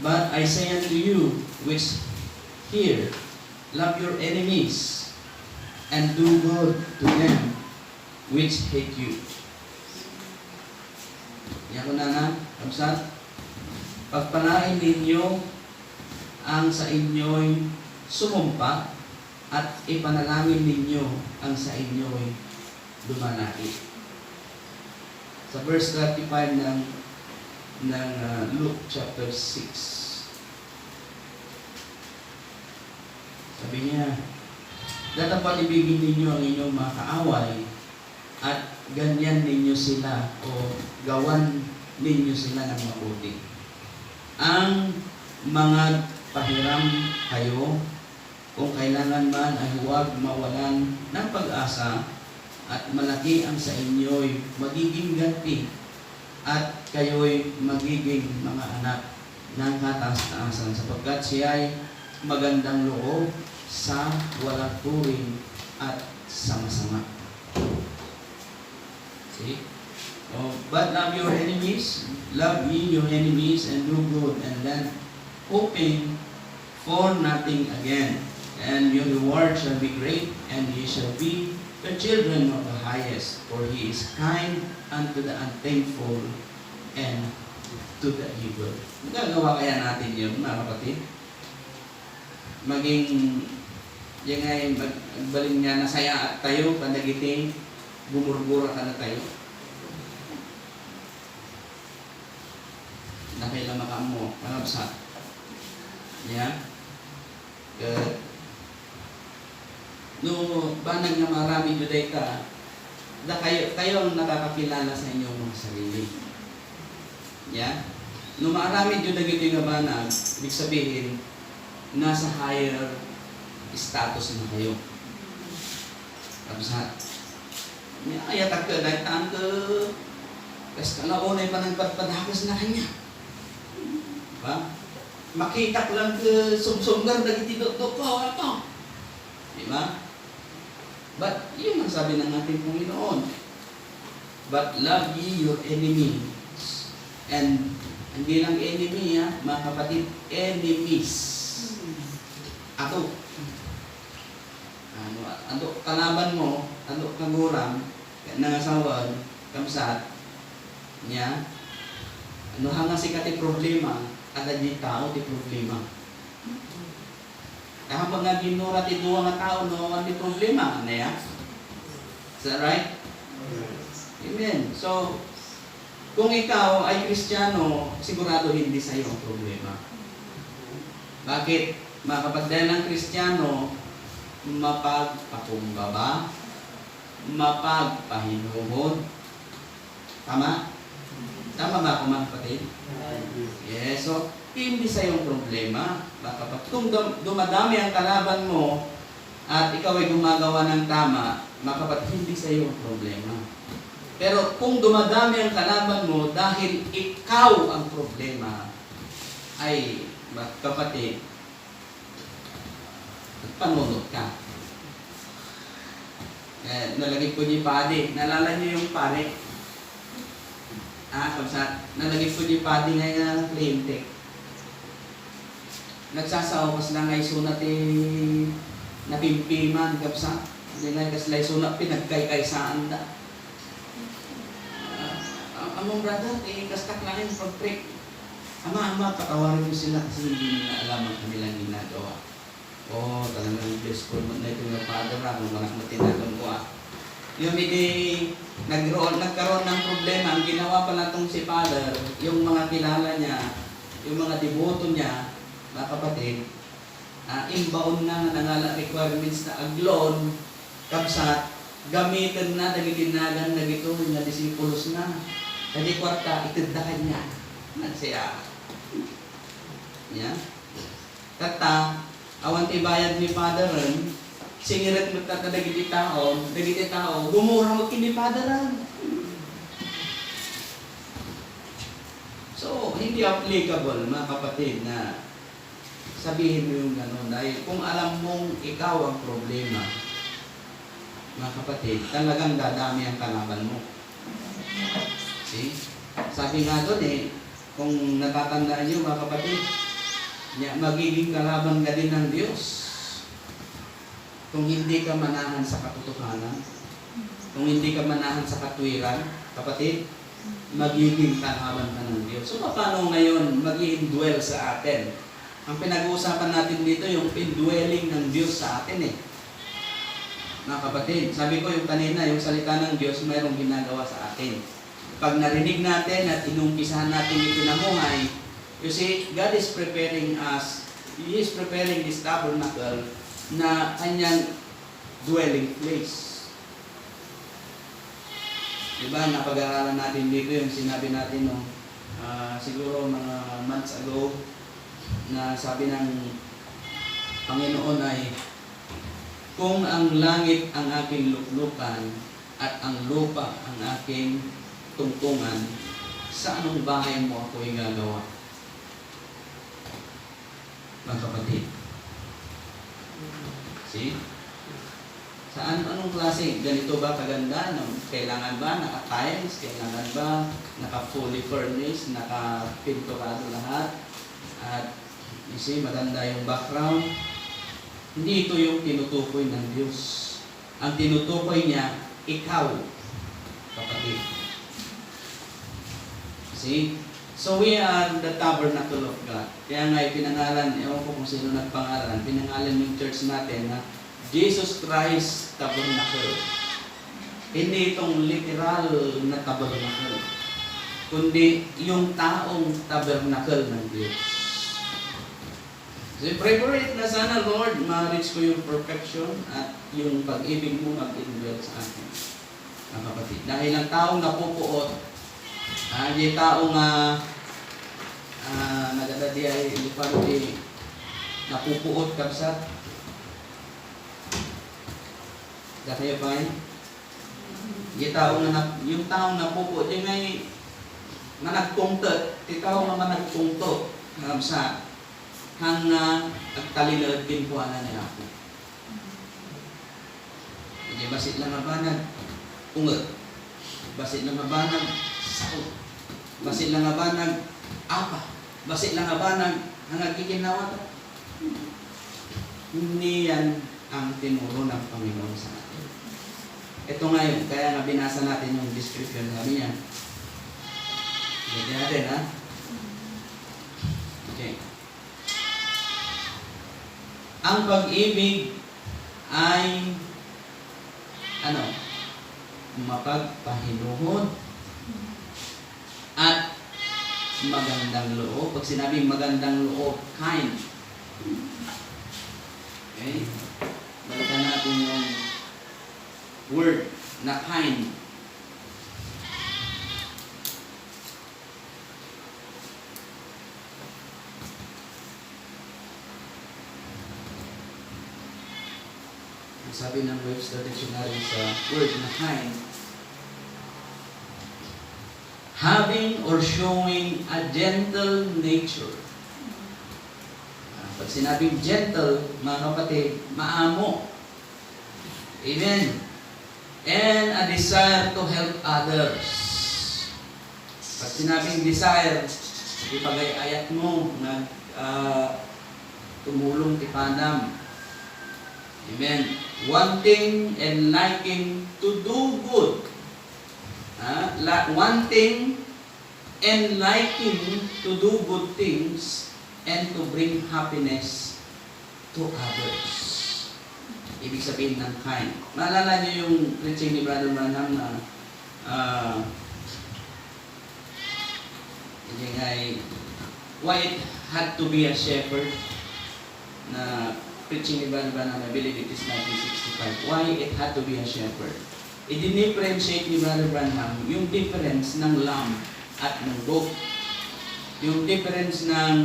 But I say unto you which hear, love your enemies, and do good to them which hate you. Yan ko na kabsat. Pagpalain ninyo ang sa inyo'y sumumpa, at ipanalangin ninyo ang sa inyo'y dumalait. Sa verse 35 ng Luke chapter 6. Sabi niya, datapat ibigin ninyo ang inyong mga kaaway, at ganyan ninyo sila o gawan ninyo sila ng mabuti. Ang mga pahiram kayo, kung kailangan man ay huwag mawalan ng pag-asa, at malaki ang sa inyo'y magiging ganti, at kayo'y magiging mga anak ng kataas-taasan, sapagkat siya'y magandang loob sa walang turing at sama-sama. See? Oh, but love your enemies, love ye your enemies, and do good, and lend, hoping for nothing again. And your reward shall be great, and ye shall be the children of the highest, for he is kind unto the unthankful and to the evil. Magagawa kaya natin yun, mga kapatid? Maging, yung ay magbaling niya, nasaya at tayo, panagiting, bumurbura ka na tayo. Nakailang mo, malabsat. Yeah? Good. No, banag nga marami juday ka, kayo ang nakakakilala sa inyong mga sarili. Yeah? No, marami juday ito nga banag, ibig sabihin, nasa higher status na kayo. Tapos ayatag ka, dahil taan ka, kasi kalaunay pa ng padpadakas na kanya. Diba? Makita ko lang ka, sumsumgar, nagitidot-dot ko, ito. Diba? But, yun ang sabi ng ating Panginoon. But love ye your enemies. And, hindi lang enemy, mga kapatid, enemies. Ato. Ano, kalaban mo, ano kaguram, nangasawan, kamsat, niya, ano hanga si kati problema, ada di tao di problema. Kaya pag nga ginura ti duwa nga tao, no, di problema, ano ya? Is that right? Amen. So, kung ikaw ay Kristiyano, sigurado hindi sa iyo ang problema. Bakit? Mga kapatid ng Kristiyano, mapagpakumbaba, mapagpahinuhod. Tama? Tama ba ako, mga kapatid? Yes. So, hindi sa iyong problema. Kung dumadami ang kalaban mo at ikaw ay gumagawa ng tama, mga kapatid, hindi sa iyong problema. Pero kung dumadami ang kalaban mo dahil ikaw ang problema, ay, mga kapatid, panunod ka. Nalagay ko niyo padi. Nalala niyo yung pare? Nalagay ko niyo padi ngayon na kliyente. Nagsasawas lang ay sunat napimpiman kapsa. Hindi nga kaslay sunat pinagkay-kaysaan da. Among brother, kastak lang yung pag-break. Ama, patawarin mo sila kasi hindi nila alam ang kanilang ginagawa. Talagang bless ko na ito yung father kung mga tinatong ko Yung nagkaroon ng problema, ang ginawa pala itong si father, yung mga kilala niya, yung mga deboto niya, mga kapatid, inbound na nangala requirements na aglon, kapsat, gamitin na, dagitinagan na gito, nga disipulos na. Kadi kwarta, itindakan niya. Siya. Yeah. Kata, awan tibayad ni Father rin, singirat mo tata dagiti tao, gumura mo kini Father rin. So, hindi applicable, mga kapatid, na sabihin mo yung gano'n. Dahil kung alam mong ikaw ang problema, mga kapatid, talagang dadami ang kalaban mo. See? Sabi nga doon kung natatandaan nyo, mga kapatid, magiging kalaban ka din ng Diyos. Kung hindi ka manahan sa katotohanan, kung hindi ka manahan sa katwiran, kapatid, magiging kalaban ka ng Diyos. So, paano ngayon mag-i-indwell sa atin? Ang pinag-uusapan natin dito, yung indwelling ng Diyos sa atin Mga kapatid, sabi ko yung kanina, yung salita ng Diyos, mayroong ginagawa sa atin. Pag narinig natin at inumpisahan natin itinamuhay, you see, God is preparing us, He is preparing this tabernacle na kanyang dwelling place. Diba, napag-aaralan natin dito yung sinabi natin siguro mga months ago na sabi ng Panginoon ay kung ang langit ang aking luklukan at ang lupa ang aking tungtungan, sa anong bahay mo ako igagawa? Mga kapatid. See? Saan, anong klase? Ganito ba kaganda? Kailangan ba naka-tiles? Kailangan ba naka-fully furnished? Naka-pinturado lahat? At you see, maganda yung background. Hindi ito yung tinutukoy ng Diyos. Ang tinutukoy niya, ikaw, kapatid. See? So we are the tabernacle of God. Kaya nga pinangalan, ewan ko kung sino nagpangalan, pinangalan yung church natin na Jesus Christ Tabernacle. Hindi itong literal na tabernacle, kundi yung taong tabernacle ng Diyos. So pray for it na sana, Lord, ma-reach ko yung perfection at yung pag-ibig mo mag-indwell sa akin. Mga kapatid, dahil ang taong napupuot, yung taong nagadadi ay lipari napupuot kapsat, dahil ba yung taong napupuot, yung may managtungtot, yung taong na managtungtot, sa hang agtalinod pinpuanan niya ako. Hindi basit lang abanag ungot, basit lang abanag sakot, basit lang abanag apa, basit lang abanag hangagkikinawa. Hindi yan ang tinuro ng Panginoon sa atin. Ito ngayon, kaya nga binasa natin yung description namin yan. Hindi natin, ha? Okay. Ang pag-ibig ay mapagpahinuhod at magandang loob. Pag sinabing magandang loob, kind. Okay? Balikan natin yung word na kind. Sabi ng Webster Dictionary sa word na kind, having or showing a gentle nature. Pag sinabing gentle, mga kapatid, maamo. Amen. And a desire to help others. Pag sinabing desire, ipagay-ayat mo na tumulong tipanam. Amen. Wanting and liking to do good. Wanting and liking to do good things and to bring happiness to others. Ibig sabihin ng kind. Maalala niyo yung preaching ni Brother Branham na why it had to be a shepherd, na preaching ni Brother Branham, I believe it is 1965. Why it had to be a shepherd? i-differentiate ni Brother Branham yung difference ng lamb at ng goat. Yung difference ng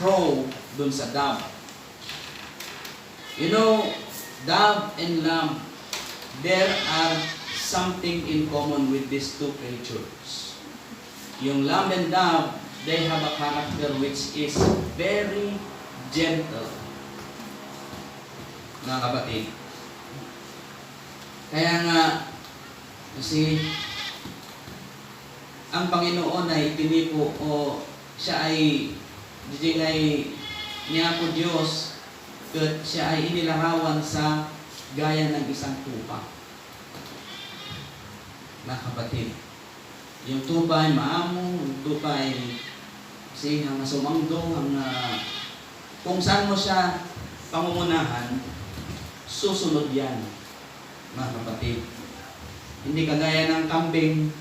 crow dun sa dove. You know, dove and lamb, there are something in common with these two creatures. Yung lamb and dove, they have a character which is very gentle. Mga kapatid. Kaya nga, kasi ang Panginoon ay pinipo o siya ay niya po Diyos at siya ay inilarawan sa gaya ng isang tupa. Mga kapatid, yung tupa ay maamo, yung tupa ay ang sumangdong, kung saan mo siya pangungunahan, susunod yan, mga kapatid. Hindi kagaya ng kambing,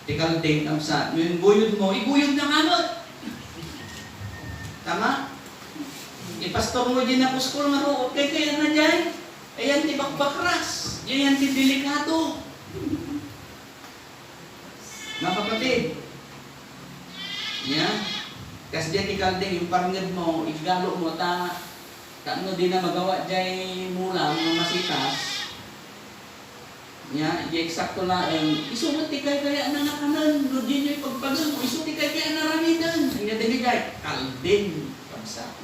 tikalding, yung guyod mo, iguyod na kanot. Tama? Ipastor mo din na kuskol nga ro, okay kaya na dyan. Ayan ti bakbakras, ayan ti delikado. Mga kapatid, kasi dyan tikalding, yung parangad mo, igalo mo, ano din na magawa dyan mulang, masitas. Di eksakto na, isunod ti kaya na nakanan, rodin nyo yung pagpagsan mo, isunod ti kaya naramidan. Ang natin kaya, kalding, pagsa.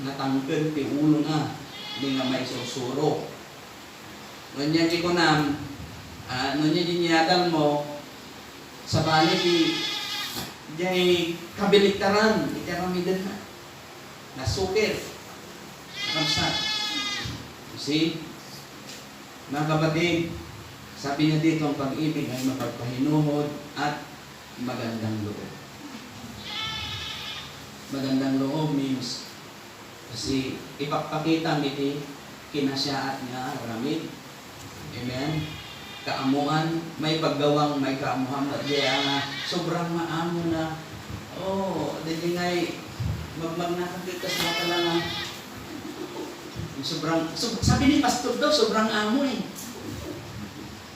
Natangkan ti ulo na, hindi nga may susuro. Ganyan di ko na, nyo dinyadal mo, sa bali ti, diyan kabiliktaran, itaramidan na. Nasukir. Kamsat. See? Mga kapatid, sabi niya dito ang pag-ibig ay mapagpahinuhod at magandang loob. Magandang loob means kasi ipapakita ngiti kinasyaat niya ramid. Amen? Kaamuan, may paggawang may kaamuhan at sobrang maamo na dili ngay magmagnakagita sa talaga. Sabi ni Pastor daw, sobrang amo eh.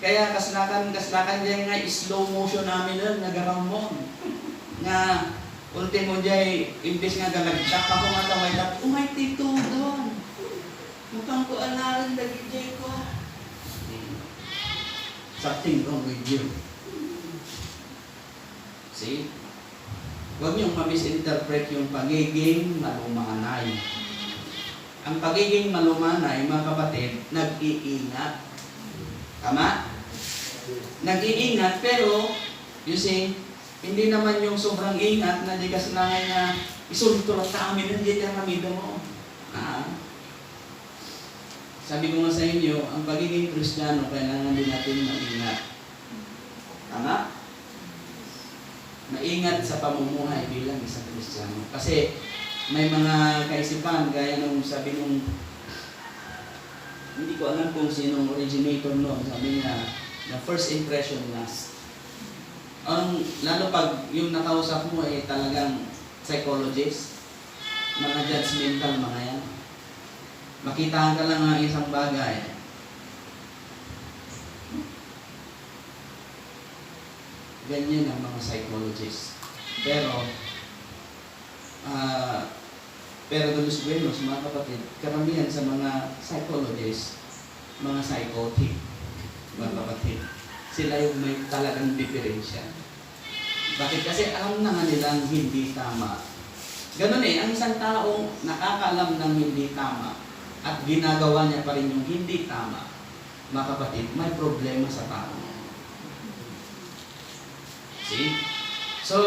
Kaya kaslakan dyan nga, slow motion namin lang, nagaramon. Nga, ultimo dyan, imbes nga galagsak ako nga taway na, umay tito doon. Mukhang ko alalan lagi dyan ko. Something wrong with you. See? Huwag niyong ma-misinterpret yung pagiging malumanay. Ang pagiging malumanay, mga kapatid, nag-iingat. Tama? Nag-iingat, pero, you see, hindi naman yung sobrang ingat na di kasinangay na isulturat ka amin, hindi ka ramida mo. Sabi ko nga sa inyo, ang pagiging Kristiyano, kailangan din natin maingat. Tama? Maingat sa pamumuhay bilang isang Kristiyano. Kasi, may mga kaisipan, gaya nung sabi nung, hindi ko alam kung sinong originator noon, sabi niya, the first impression last. Lalo pag yung nakausap mo ay talagang psychologist, mga judgmental mga yan. Makita ka lang ang isang bagay. Ganyan ang mga psychologist. Pero Dolos Buenos, mga kapatid, karamihan sa mga psychologists, mga psychotic, mga kapatid, sila yung may talagang diferensya. Bakit? Kasi alam naman nilang hindi tama. Ganun ang isang taong nakakaalam ng hindi tama at ginagawa niya pa rin yung hindi tama, mga kapatid, may problema sa tao. See? So,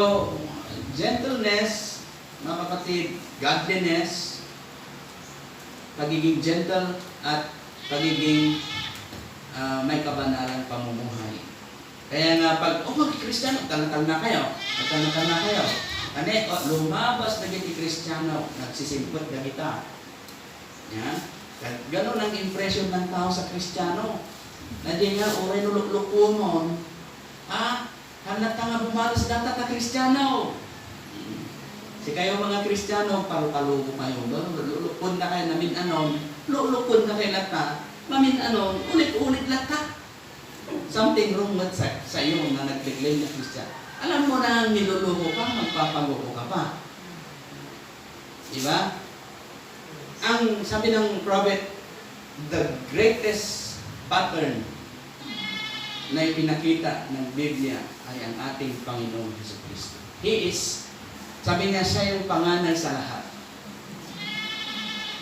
gentleness, mga kapatid, godliness, pagiging gentle at pagiging may kabanalang pamumuhay. Kaya nga pag, mag-Kristiyano, tanatang na kayo. Lumabas na giti Kristiyano, nagsisimpot na kita. Yan. Ganon ang impression ng tao sa Kristiyano. Na di nga, oray nuluklukon mo, hanap ka nga bumalas data ka Kristiyano. Si kayo mga Kristiyano, paru-paluko kayo. Lulukod na kayo namin lulukod na kayo nata. ulit-ulit lata. Something wrong with sa iyo na nag-declare na Christian. Alam mo na niluluho ka, magpapaluho ka pa. Diba? Ang sabi ng prophet, the greatest pattern na ipinakita ng Biblia ay ang ating Panginoong Jesucristo. He is, sabi niya, siya yung panganay sa lahat.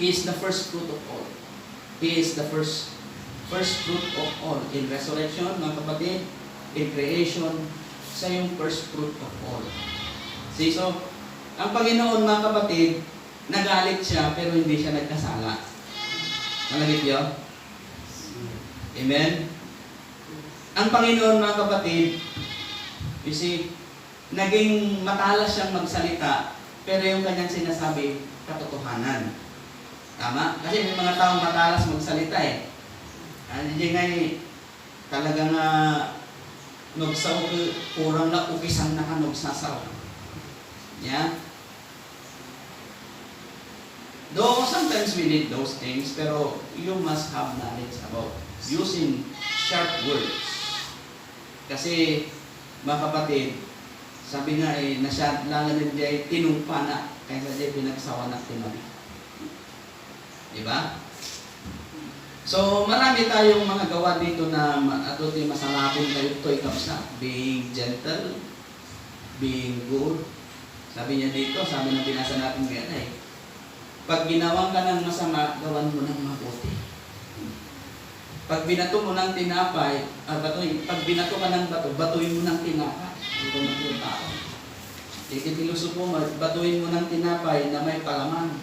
He is the first fruit of all. He is the first fruit of all. In resurrection, mga kapatid, in creation, siya yung first fruit of all. See, so, ang Panginoon, mga kapatid, nagalit siya pero hindi siya nagkasala. Nalagit yun? Amen? Ang Panginoon, mga kapatid, you see, naging matalas siyang magsalita pero yung kanyang sinasabi, katotohanan. Tama? Kasi may mga taong matalas magsalita eh. Hindi nga talagang nagsaw kurang na upisan na ka nagsasaw. Yeah? Though sometimes we need those things, pero you must have knowledge about using sharp words. Kasi, mga kapatid, sabi nga nasyalangan din ay tinumpa na, kaya di pinagsawa na tinali. Diba? So, marami tayong mga gawa dito na ato'y masalapon kayo ito'y kapsa. Being gentle, being good. Sabi niya dito, sabi ng binasa natin ngayon ay, pag ginawang ka ng masama, gawan mo ng mabuti. Pag binato mo ng tinapay, pag binato ka ng bato, batuin mo ng tinapay. Ito na yung tao. Ikipiluso po, batuin mo ng tinapay na may palaman.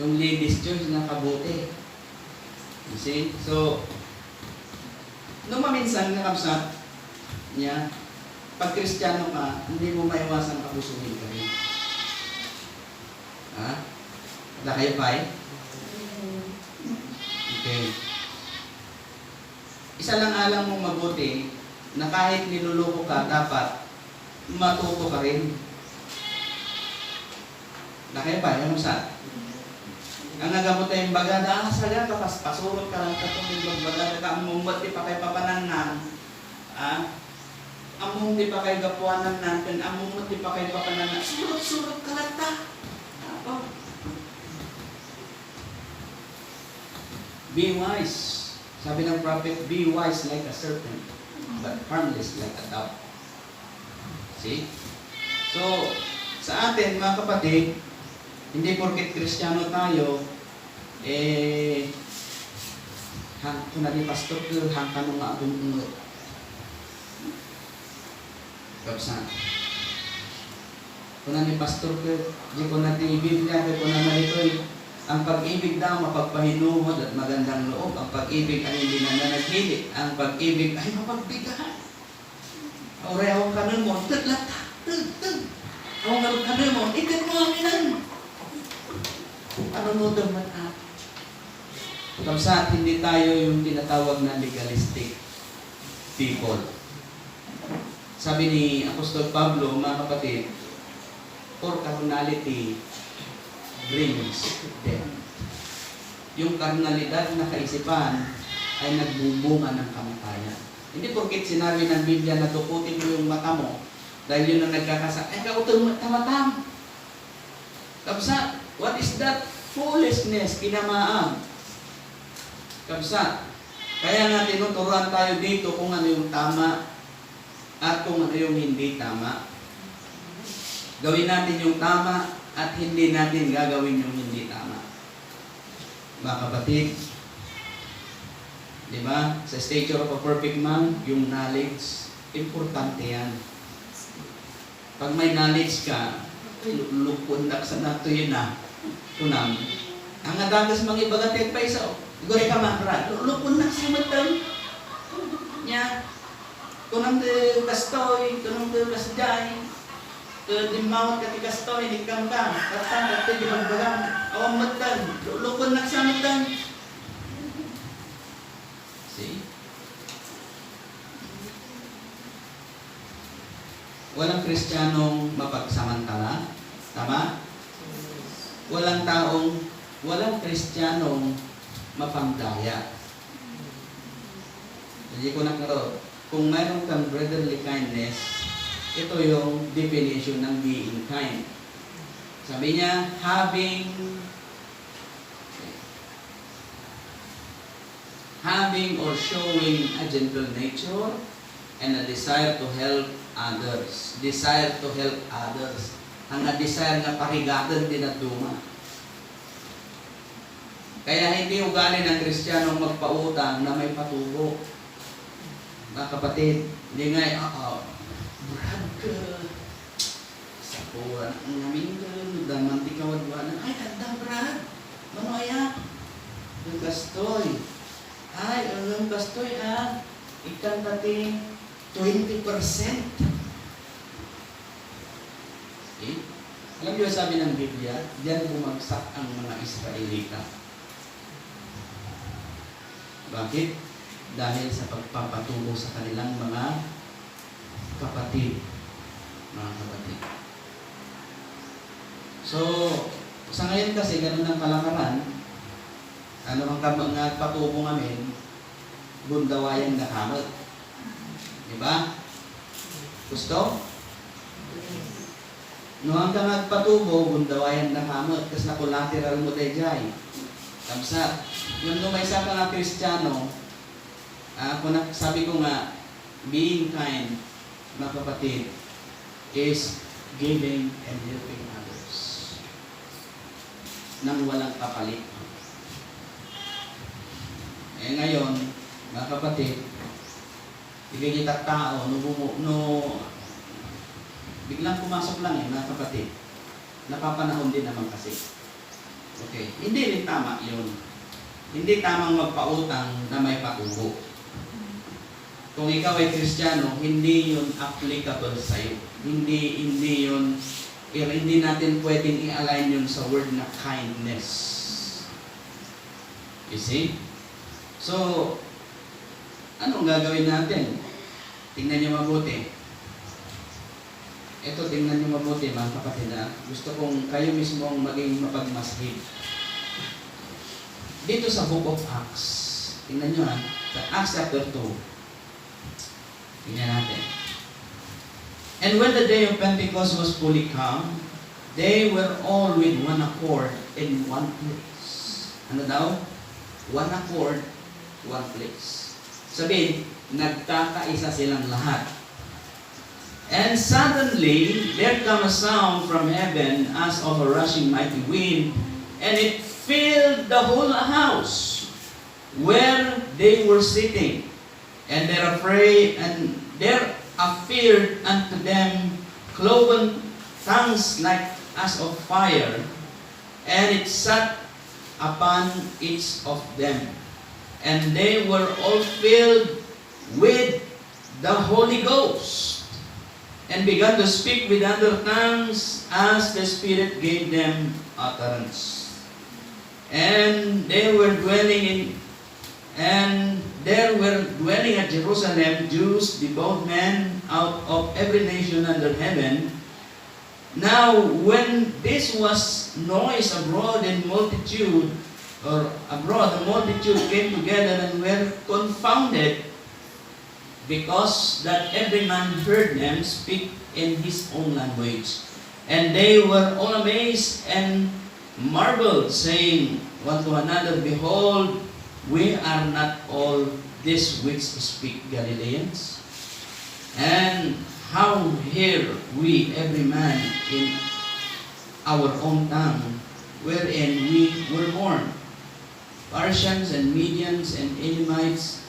Yung ladies' choice na kabuti. You see? So, maminsan nakapsat niya, pag Kristiyano ka, hindi mo maiwasan abusuhin ka rin. Ha? Wala kayo pa eh? Okay. Isa lang alam mong mabuti, na kahit niluloko ka, dapat matuto ka rin. Wala kayo pa eh? Ano sa? Ang nagamot ay yung bagada, saga ka, pasurot ka lang katong yung bagada ka, amumot di pa kay papanangan, amum di pa kay gapuanan natin, amumot di pa kay papanangan, surot-surot ka lang ta. Be wise. Sabi ng prophet, be wise like a serpent, but harmless like a dove. See? So, sa atin, mga kapatid, hindi porket Kristiyano tayo, kung naging pastor ko, hangkan mo nga akong unod. Kapsan. Kung naging pastor ko, di ko natin ibibigay, kung naman ito'y, ang pag-ibig daw mapagpahinuhod at magandang loob. Ang pag-ibig ay hindi nananagili. Ang pag-ibig ay mapagbigahan. Aureho ka nun mo, taglatak, tag. Ang ka nun mo, ikat mo ang inan. Ano mo daman at? Kapsat, hindi tayo yung tinatawag na legalistic people. Sabi ni Apostol Pablo, mga kapatid, for carnality brings death. Yung karnalidad na kaisipan ay nagbubunga ng kamatayan. Hindi porkit sinabi ng Biblia na tukutin mo yung mata mo dahil yun ang nagkakasak, ay kautong matam. Kapsat, what is that? Foolishness, kinamaang. Kapsat, kaya nga tinuturuan tayo dito kung ano yung tama at kung ano yung hindi tama. Gawin natin yung tama at hindi natin gagawin yung hindi tama. Mga kapatid, di ba? Sa stature of a perfect man, yung knowledge, importante yan. Pag may knowledge ka, lupundak sa nato yun na. Kunam. Ang adagas mga ibagatid pa isa, igore ka makra, lupundak sa matang. Nya, kunam de kastoy, kunam de kasjay, dimawat ka ti kastoy, nikam ka, katang kati di magbagang, awang matang, lupundak sa matang. See? Walang Kristiyanong mapagsamantala. Tama? Walang Kristiyanong mapangdaya. Hindi ko nakaroon. Kung mayroon kang brotherly kindness, ito yung definition ng being kind. Sabi niya, having or showing a gentle nature and a desire to help others. Desire to help others. Ang desire na pakigatan din at duma. Kaya hindi ugali ng Kristiyano magpautang na may patubo. Mga kapatid, hindi nga, brad ka, sa pura ng namin ka, daman di kawadwanan, ay, kanda brad, manoya, yung gastoy, ay, yung gastoy, ikan natin 20%. Eh? Alam niyo sabi ng Biblia, diyan bumagsak ang mga Israelita. Bakit? Dahil sa pagpapatubo sa kanilang mga kapatid. Mga kapatid. So, sa ngayon kasi, ganun ang kalakaran. Ano ang patubo namin, bundawayan na kamot. Diba? Gusto? Noong ka nagpatubo, bundawayan na kamot, kasi na collateral mo dayjay. Kamsat. Yung lumaysa ka nga Kristiyano, sabi ko nga, being kind, mga kapatid, is giving and helping others. Nang walang kapalit. Eh ngayon, mga kapatid, ibigitag tao, biglang pumasok lang mga kapatid. Napapanahon din naman kasi. Okay, hindi rin tama yun. Hindi tamang magpautang na may patubo. Kung ikaw ay Kristiyano, hindi yun applicable sa'yo. Hindi natin pwedeng i-align yun sa word na kindness. You see? So, anong gagawin natin? Tingnan niyo mabuti. Ito, tingnan niyo mabuti mga kapatid. Gusto kong kayo mismo maging mapagmasid. Dito sa Book of Acts, tingnan niyo sa Acts chapter 2. Tingnan natin. And when the day of Pentecost was fully come, they were all with one accord in one place. Ano daw? One accord, one place. Sabihin, nagkakaisa silang lahat. And suddenly, there came a sound from heaven as of a rushing mighty wind, and it filled the whole house where they were sitting. And there appeared unto them cloven tongues like as of fire, and it sat upon each of them. And they were all filled with the Holy Ghost, and began to speak with other tongues as the Spirit gave them utterance. And there were dwelling at Jerusalem Jews, devout men out of every nation under heaven. Now when this was noised abroad, the multitude came together and were confounded, because that every man heard them speak in his own language. And they were all amazed and marveled, saying one to another, Behold, we are not all these which speak Galileans? And how hear we every man in our own tongue, wherein we were born? Parthians and Medians and Elamites,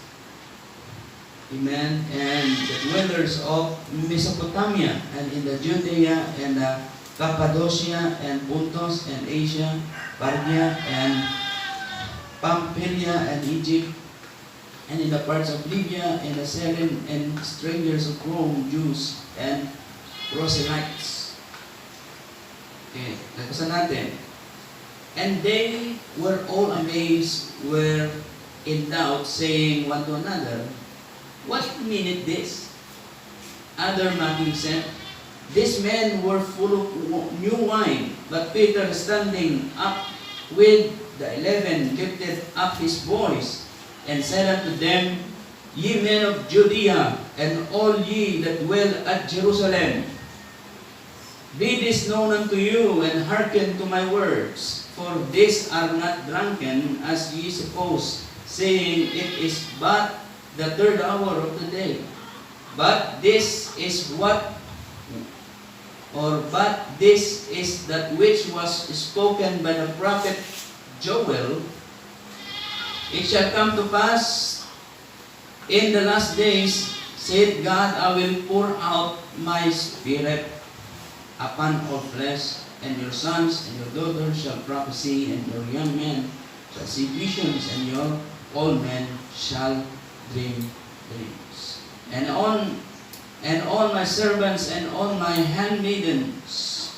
amen, and the dwellers of Mesopotamia, and in the Judea and the Cappadocia and Pontus and Asia, Parthia and Pamphylia and Egypt, and in the parts of Libya and the Cyrene, and strangers of Rome, Jews and proselytes. Okay, nagpasa natin. And they were all amazed, were in doubt, saying one to another, What meaneth this? Other mocking said, These men were full of new wine. But Peter, standing up with the 11, lifted up his voice, and said unto them, Ye men of Judea, and all ye that dwell at Jerusalem, be this known unto you, and hearken to my words. For these are not drunken, as ye suppose, saying, it is but the third hour of the day. But this is that which was spoken by the prophet Joel. It shall come to pass in the last days, said God, I will pour out my spirit upon all flesh, and your sons and your daughters shall prophesy, and your young men shall see visions, and your old men shall dream dreams. And on my servants and on my handmaidens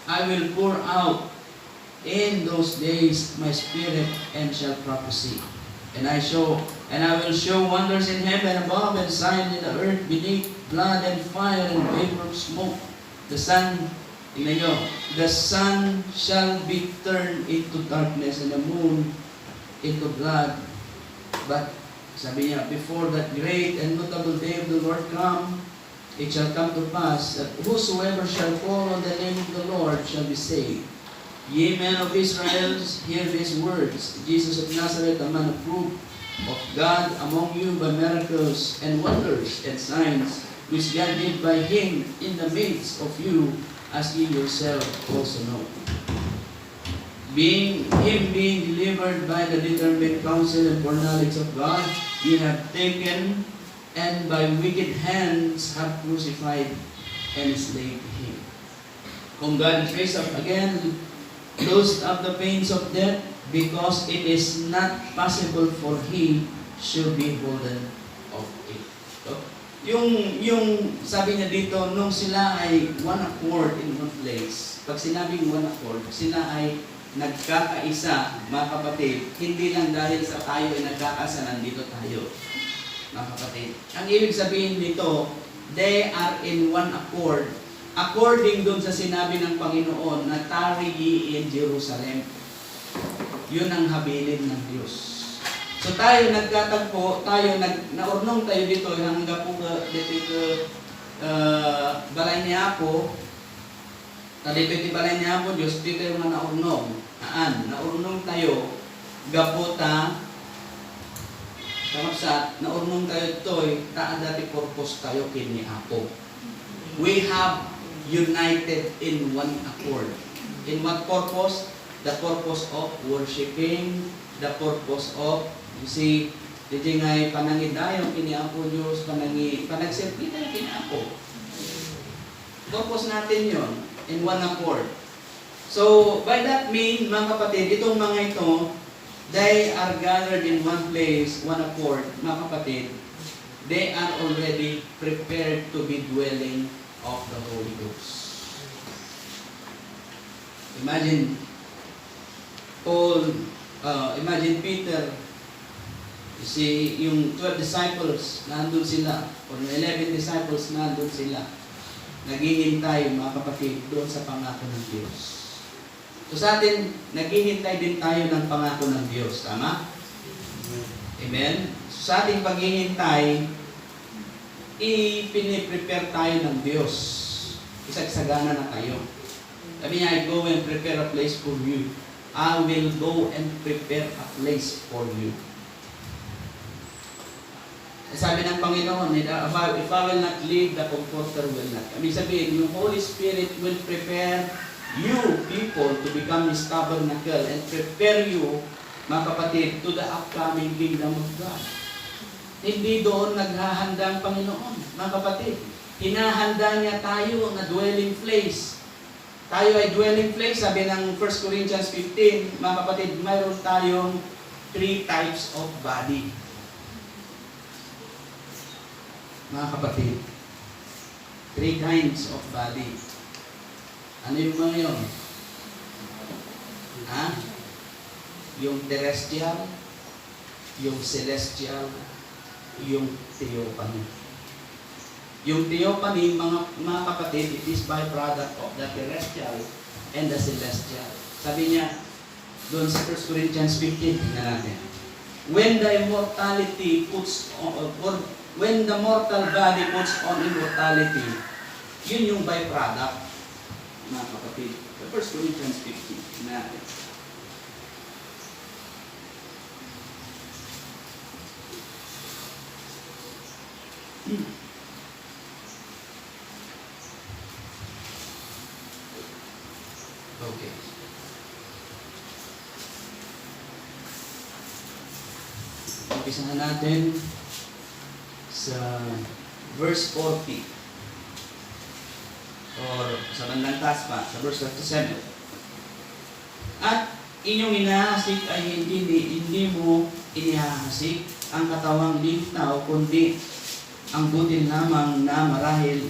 I will pour out in those days my spirit, and shall prophesy. And I will show wonders in heaven above, and signs in the earth beneath, blood and fire and vapor of smoke. The sun shall be turned into darkness, and the moon into blood. But sabi niya, before that great and notable day of the Lord come, it shall come to pass that whosoever shall call on the name of the Lord shall be saved. Ye men of Israel, hear these words. Jesus of Nazareth, a man approved of God among you by miracles and wonders and signs, which God did by him in the midst of you, as ye yourself also know. Being delivered by the determined counsel and foreknowledge of God, ye have taken, and by wicked hands have crucified and enslaved him, whom God raised up again, closed up the pains of death, because it is not possible for he should be holden of it. So, yung sabi niya dito, nung sila ay one accord in one place, pag sinabing one accord, sila ay nagkakaisa, mga kapatid, hindi lang dahil sa tayo ay nagkakaisa, nandito tayo, mga kapatid. Ang ibig sabihin nito, they are in one accord, according dun sa sinabi ng Panginoon na tarry ye in Jerusalem. Yun ang habilin ng Diyos. So tayo nagkatagpo, naurnong tayo dito, hanggang po dito balay niya ako, dito iti balay niya ako, Diyos, dito yung mga naurnong. Naurnong tayo, gapota, kamapsat, naurnong tayo ito'y, taan dati purpose tayo kini ako. We have united in one accord. In what purpose? The purpose of worshiping, the purpose of, you see, di ngay panangidayon kini ako Diyos, panagselfie tayo kini ako. Purpose natin yon in one accord. So, by that mean, mga kapatid, itong mga ito, they are gathered in one place, one accord, mga kapatid, they are already prepared to be dwelling of the Holy Ghost. Imagine imagine Peter, you see, yung 12 disciples, nandun sila, or 11 disciples, nandun sila, naghihintay, mga kapatid, doon sa pangako ng Diyos. So sa atin, naghihintay din tayo ng pangako ng Diyos, tama? Amen? So sa ating paghihintay, ipiniprepare tayo ng Diyos. Isagsagana na tayo. Sabi niya, I go and prepare a place for you. I will go and prepare a place for you. Sabi ng Panginoon, if I will not leave, the Comforter will not. Ibig sabihin, yung Holy Spirit will prepare you people to become His tabernacle and prepare you, mga kapatid, to the upcoming kingdom of God. Hindi doon naghahanda ang Panginoon, mga kapatid. Hinahanda niya tayo na dwelling place. Tayo ay dwelling place, sabi ng 1 Corinthians 15, mga kapatid, mayroon tayong 3 types of body. Mga kapatid, 3 kinds of body. Ano yung mga yun? Yung terrestrial, yung celestial, yung theophany. Yung theophany, mga kapatid, it is byproduct of the terrestrial and the celestial. Sabi niya, doon sa 1 Corinthians 15, tingnan natin. when the immortality puts on, or when the mortal body puts on immortality, yun yung byproduct, mga kapatid. 1 Corinthians 15 natin. Okay. Umpisahan natin sa verse 40 or sa bandang taas pa, sa verse 37. At inyong inahasik ay hindi mo inihahasik ang katawang litaw, kundi ang butil lamang na marahil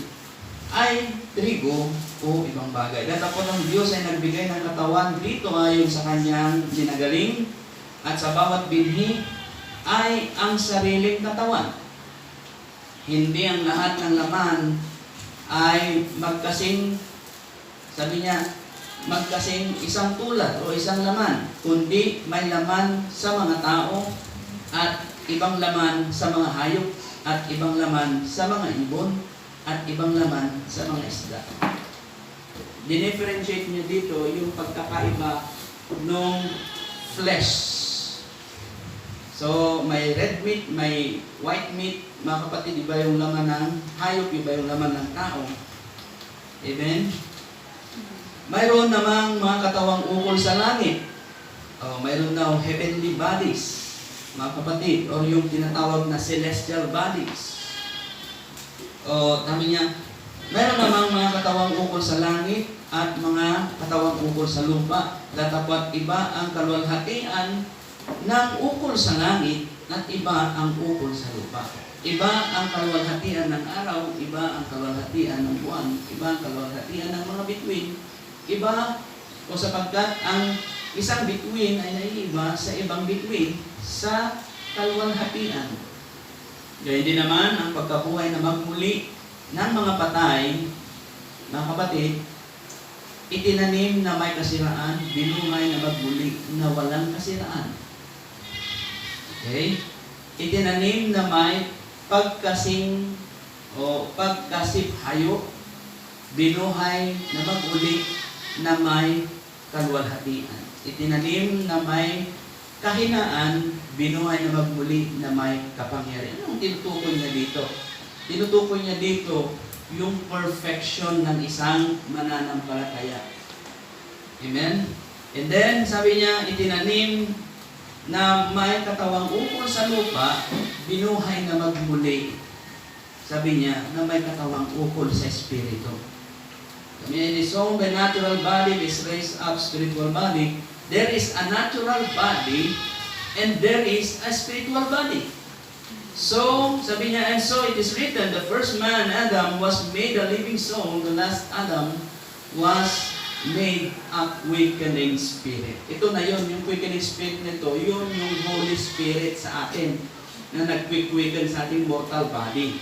ay trigo o ibang bagay. Datapot ang Diyos ay nagbigay ng katawan dito ayon sa kanyang ginagaling, at sa bawat binhi ay ang sariling katawan. Hindi ang lahat ng laman ay magkasing, sabi niya, magkasing isang tulad o isang laman, kundi may laman sa mga tao at ibang laman sa mga hayop at ibang laman sa mga ibon at ibang laman sa mga isda. Dinifferentiate niya dito yung pagkakaiba ng flesh. So, may red meat, may white meat, mga kapatid, iba yung laman ng hayop, iba yung laman ng tao. Amen? Mayroon namang mga katawang ukol sa langit. Mayroon na heavenly bodies, mga kapatid, o yung tinatawag na celestial bodies. Sabi niya, mayroon namang mga katawang ukol sa langit at mga katawang ukol sa lupa. Datapwat iba ang kaluwalhatian ng ukol sa langit at iba ang ukol sa lupa. Iba ang kaluwalhatian ng araw, iba ang kaluwalhatian ng buwan, iba ang kaluwalhatian ng mga bituin. Iba o sapagkat ang isang bituin ay naiiba sa ibang bituin sa kaluwalhatian. Gayun din naman ang pagkabuhay na magmuli ng mga patay, mga kapatid, itinanim na may kasiraan, binuhay na magmuli na walang kasiraan. Okay? Itinanim na may pagkasing o pagkasip hayo, binuhay na magmuli na may kaluwalhatian. Itinanim na may kahinaan, binuhay na magmuli na may kapangyarihan. Anong tinutukoy niya dito? Tinutukoy niya dito yung perfection ng isang mananampalataya. Amen? And then, sabi niya, itinanim na may katawang ukol sa lupa, binuhay na magmuli. Sabi niya, na may katawang ukol sa Espiritu. Sabi niya, it is sown by natural body, is raised up spiritual body. There is a natural body and there is a spiritual body. So, sabi niya, and so it is written, the first man, Adam, was made a living soul, the last Adam was made a quickening spirit. Ito na yun, yung quickening spirit nito, yun yung Holy Spirit sa atin, na nag-quicken sa ating mortal body.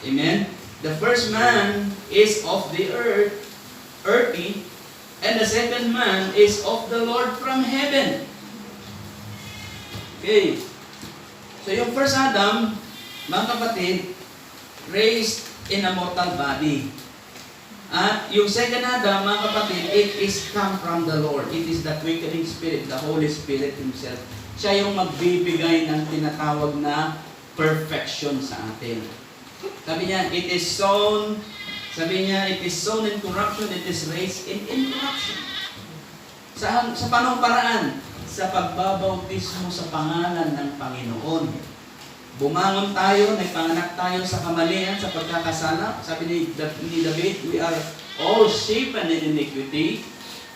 Amen? The first man is of the earth, earthy, and the second man is of the Lord from heaven. Okay. So yung first Adam, mga kapatid, raised in a mortal body. At yung second Adam, mga kapatid, it is come from the Lord. It is the quickening spirit, the Holy Spirit Himself. Siya yung magbibigay ng tinatawag na perfection sa atin. Sabi niya, it is sown, sabi niya, it is sown in corruption, it is raised in incorruption. Sa panong paraan? Sa pagbabautismo sa pangalan ng Panginoon. Bumangon tayo, nagpanganak tayo sa kamalian, sa pagkakasala. Sabi ni David, we are all shapen in iniquity.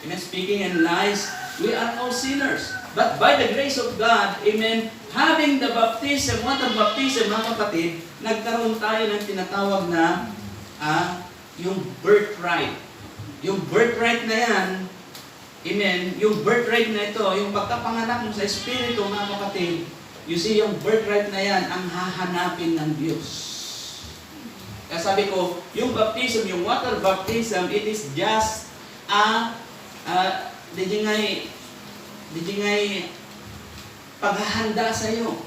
Amen. Speaking in lies, we are all sinners. But by the grace of God, amen, having the baptism, water baptism, mga kapatid, nagkaroon tayo ng tinatawag na yung birthright. Yung birthright na yan, amen, yung birthright na ito, yung pagkapanganak mo sa Espiritu, mga kapatid, you see, yung birthright na yan, ang hahanapin ng Diyos. Kaya sabi ko, yung baptism, yung water baptism, it is just paghahanda sa iyo.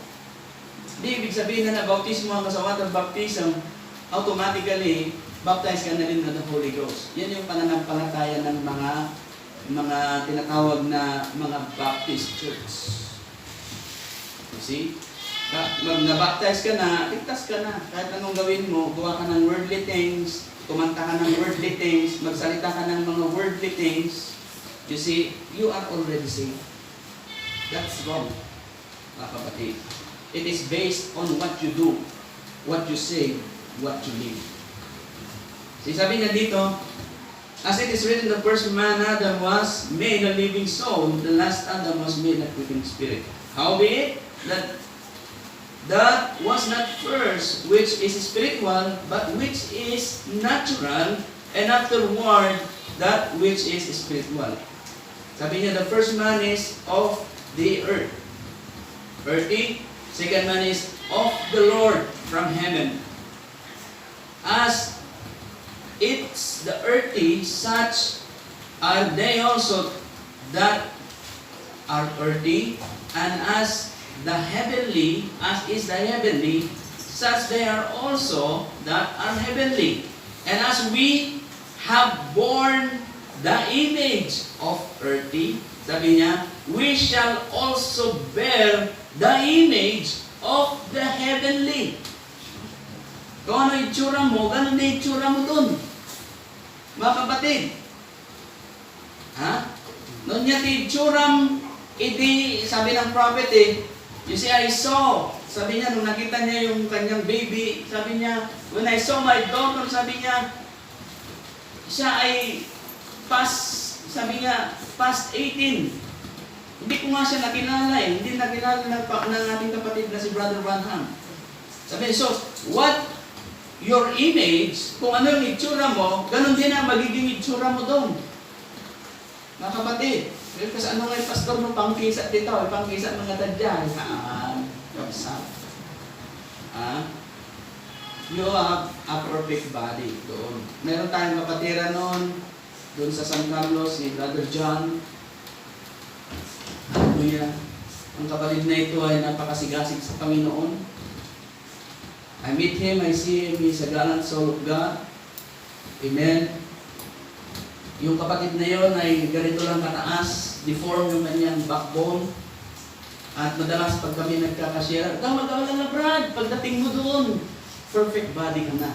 Hindi ibig sabihin na bautismo ka sa water baptism, automatically, baptize ka na rin ng the Holy Ghost. Yan yung pananampalataya ng mga tinatawag na mga Baptist church. You see? Nabaptize ka na, ligtas ka na. Kahit anong gawin mo, gawa ka ng worldly things, kumanta ka ng worldly things, magsalita ka ng mga worldly things, you see, you are already saved. That's wrong, mga kapatid. It is based on what you do, what you say, what you live. See, sabi niya dito, as it is written, the first man Adam was made a living soul, the last Adam was made a quickening spirit. Howbeit, that was not first which is spiritual, but which is natural, and afterward that which is spiritual. Sabi niya, the first man is of the earth, earthy. Second man is of the Lord from heaven. As it's the earthy, such are they also that are earthy, and as the heavenly, as is the heavenly, such they are also that are heavenly. And as we have borne the image of earthy, sabi niya, we shall also bear the image of the heavenly. Kung ano itsura mo, ganun na itsura mo dun. Mga kapatid. Ha? Noon niya itsuram, sabi ng prophet you see, I saw, sabi niya, nung nakita niya yung kanyang baby, sabi niya, when I saw my daughter, sabi niya, siya ay past 18. Hindi ko nga siya nakilala hindi nakilala ng ating kapatid na si Brother Branham. Sabi niya, so, what your image, kung ano yung itsura mo, ganun din ang magiging itsura mo doon. Mga kapatid, kasi ano nga yung pastor mo, pangkisa dito, pangkisa mga tadya, kapsat. You have a perfect body doon. Meron tayong kapatira noon, doon sa San Carlos, si Brother John. Hallelujah. Ang kapatid na ito ay napakasigasig sa Panginoon. I meet him, I see him, he's a gallant soul of God. Amen. Yung kapatid na yon ay ganito lang kataas, deform yung kanyang backbone. At madalas pag kami nagkakashare, mag-awala na Brad, pagdating mo doon, perfect body ka na.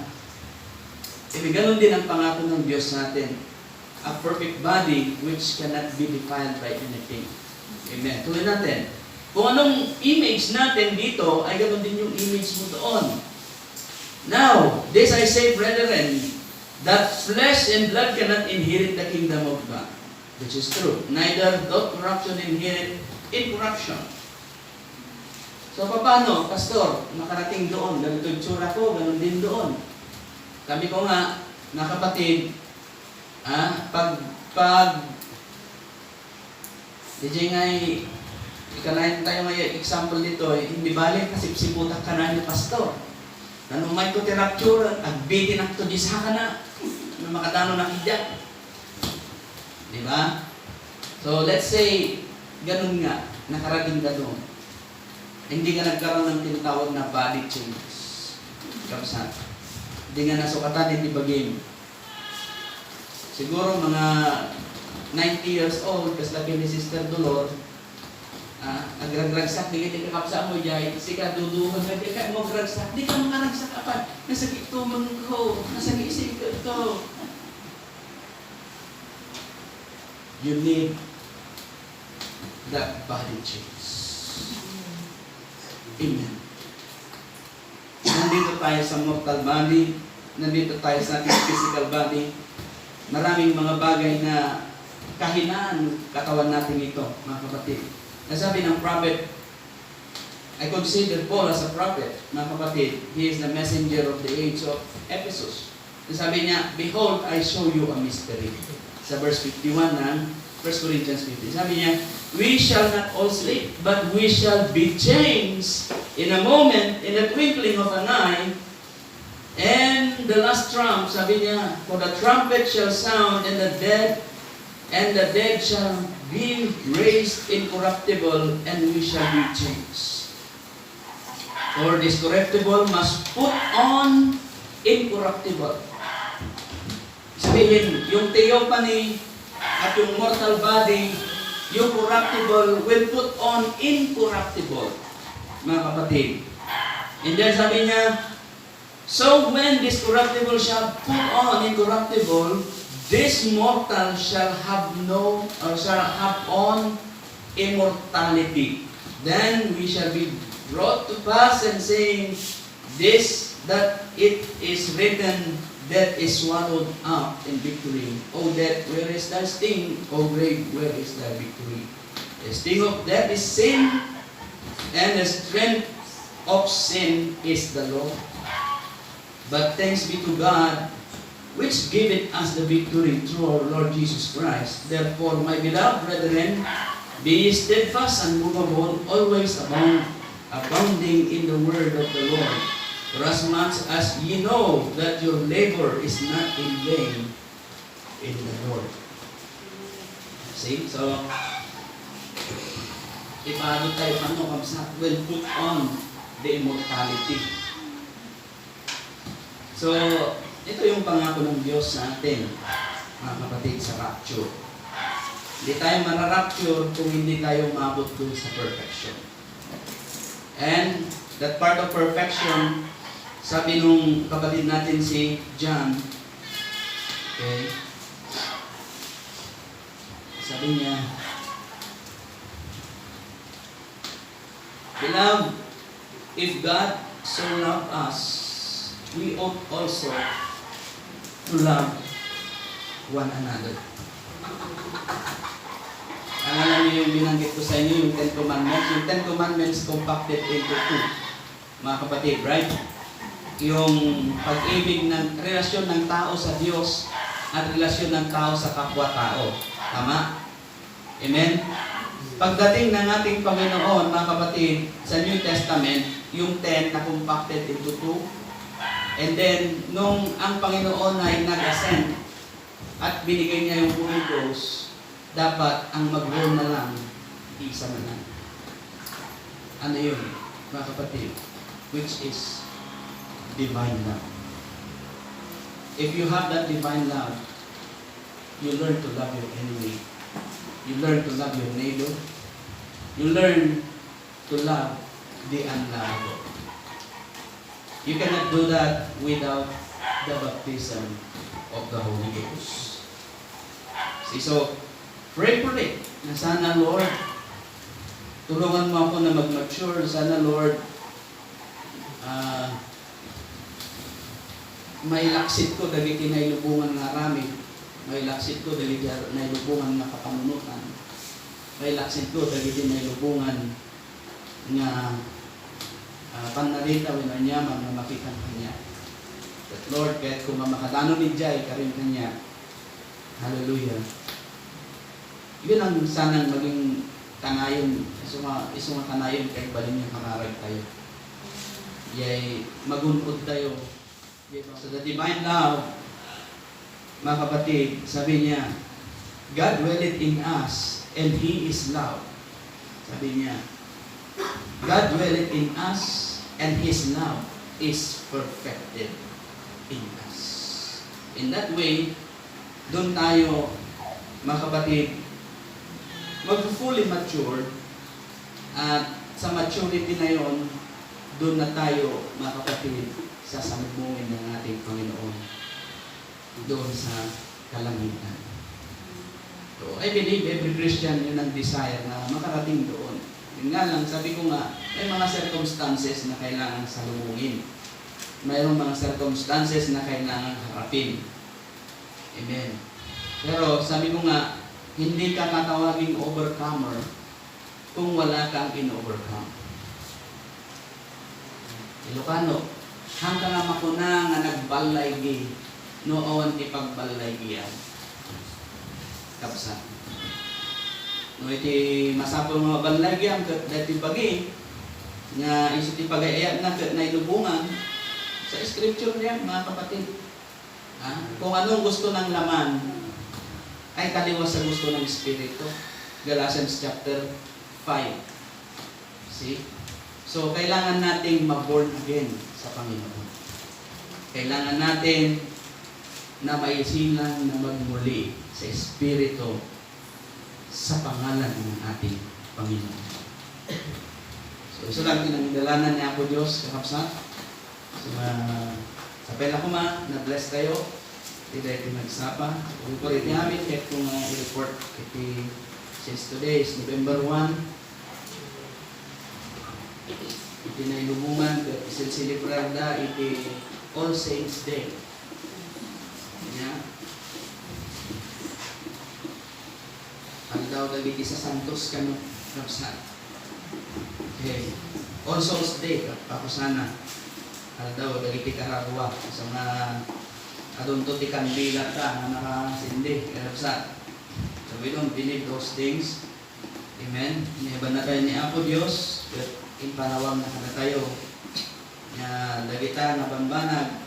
Ganun din ang pangako ng Diyos natin. A perfect body which cannot be defiled by anything. Amen. Tuloy natin. Kung anong image natin dito, ay ganoon din yung image mo doon. Now, this I say, brethren, that flesh and blood cannot inherit the kingdom of God. Which is true. Neither doth corruption inherit incorruption. So, paano, Pastor, nakarating doon, ganito yung tsura ko, ganun din doon. Sabi ko nga, na kapatid, DJ nga ikalain tayo ngayon, example dito, hindi balik kasi siputak ka na ni Pastor. Nano may ko terapture, agbitin ang to disha ka na, makadano na kidyak. Diba? So, let's say, ganun nga, nakarating ka doon. Hindi ka nagkaroon ng tinatawag na body changes. Kapsat. Hindi nga nasukatan, hindi bagay. Siguro mga 90 years old, kasi lagi ni Sister Dolor, nagragsak, di ka kapsa mo dyan, sika duduhan, di ka mo gragsak, di ka makaragsak apan, nasakit tumang ko, nasakit isip ko ito. You need that body change. Amen. Nandito tayo sa mortal body, nandito tayo sa ating physical body, maraming mga bagay na kahinaan katawan natin ito, mga kapatid. Nasabi ng prophet, I consider Paul as a prophet, mga kapatid. He is the messenger of the age of Ephesus. Nasabi niya, behold, I show you a mystery. Sa verse 51 ng 1 Corinthians 15. Sabi niya, we shall not all sleep, but we shall be changed in a moment, in the twinkling of an eye. And the last trump, sabi niya, for the trumpet shall sound, and the dead and the dead shall be raised incorruptible, and we shall be changed. For this corruptible must put on incorruptible. Sabihin, yung theophany at yung mortal body, yung corruptible will put on incorruptible, mga kapatid. And then sabi niya, so when this corruptible shall put on incorruptible, this mortal shall have on immortality. Then we shall be brought to pass and saying, this that it is written, death is swallowed up in victory. O death, where is thy sting? O grave, where is thy victory? The sting of death is sin, and the strength of sin is the law. But thanks be to God, which giveth us the victory through our Lord Jesus Christ. Therefore, my beloved brethren, be steadfast and immovable, always abounding in the word of the Lord. For as much as ye know that your labor is not in vain in the Lord. See? So, ipaano tayo, will put on the immortality. So, ito yung pangako ng Diyos sa atin, mga kapatid, sa rapture. Hindi tayo mararapture kung hindi tayo maabot dun sa perfection. And that part of perfection, sabi nung kapatid natin si John, okay, sabi niya, Beloved, if God so loved us, we ought also to love one another. Alam niyo yung binanggit ko sa inyo, yung Ten Commandments. Yung Ten Commandments compacted into two, mga kapatid, right? Yung pag-ibig ng relasyon ng tao sa Diyos at relasyon ng tao sa kapwa-tao. Tama? Amen? Pagdating ng ating Panginoon, mga kapatid, sa New Testament, yung 10 na compacted into 2. And then, nung ang Panginoon ay nag-ascend at binigay niya yung Holy Ghost, dapat ang mag-rule na lang, isa na lang. Ano yun, mga kapatid? Which is divine love. If you have that divine love, you learn to love your enemy. You learn to love your neighbor. You learn to love the unlovable. You cannot do that without the baptism of the Holy Ghost. See, so, pray for it. Na sana, Lord, tulungan mo ako na mag-mature. Sana, Lord, may laksit ko dagiti na ilubungan nga rami. May laksit ko dagiti na ilubungan nga kapanunutan. May laksit ko dagiti na ilubungan nga panarita wala niya na makita kanya. But Lord, kahit kung mamakadano ni Jai karin kanya. Hallelujah. Yun ang sanang maging kanayon, isang kanayon kahit balin niya kararag tayo. Yay, magunod tayo. So the divine love, mga kapatid, sabi niya, God dwelleth in us, and He is love. Sabi niya, God dwelleth in us, and His love is perfected in us. In that way, doon tayo, mga kapatid, mag-fully mature, at sa maturity na yon, doon na tayo, mga kapatid, sasamubungin ng ating Panginoon doon sa kalangitan. So, I believe every Christian yun ang desire na makarating doon. Yun nga lang, sabi ko nga, may mga circumstances na kailangan salubungin. Mayroong mga circumstances na kailangan harapin. Amen. Pero sabi ko nga, hindi ka tatawaging overcomer kung wala kang in-overcome. Ilocano, hanggang nga makuna nga nagbalay gi, noon ipagbalay giyan. Kapsa. No iti masapol mga balay giyan, dati pagi, nga isot ipagayayat na nailubungan, sa scripture niya, mga kapatid. Kung anong gusto ng laman, ay taliwas sa gusto ng Espiritu. Galatians chapter 5. See? So, kailangan nating mag-born again sa Panginoon. Kailangan natin na maisilang na magmuli sa Espiritu sa pangalan ng ating Panginoon. So, iso lang tinangdalanan niya ako Diyos, kakapsat. So, sa pela ko na-bless kayo. Tidak ito nagsapa. Kung ko rin namin, kahit kung i-report iti, since today is November 1, iti na ilubungan, isin silibrada, iti All Saints Day. Yeah. Ang daw gagiti sa Santos kano, kapsat. Okay. All Souls Day, ako sana. Ang daw gagiti kararwa sa mga adunto ti kandila ta na nakasindi kapsat. So we don't believe those things. Amen. Inihaban na tayo ni Apo Diyos. Impanawang na kada tayo. Na dagita na bambanag.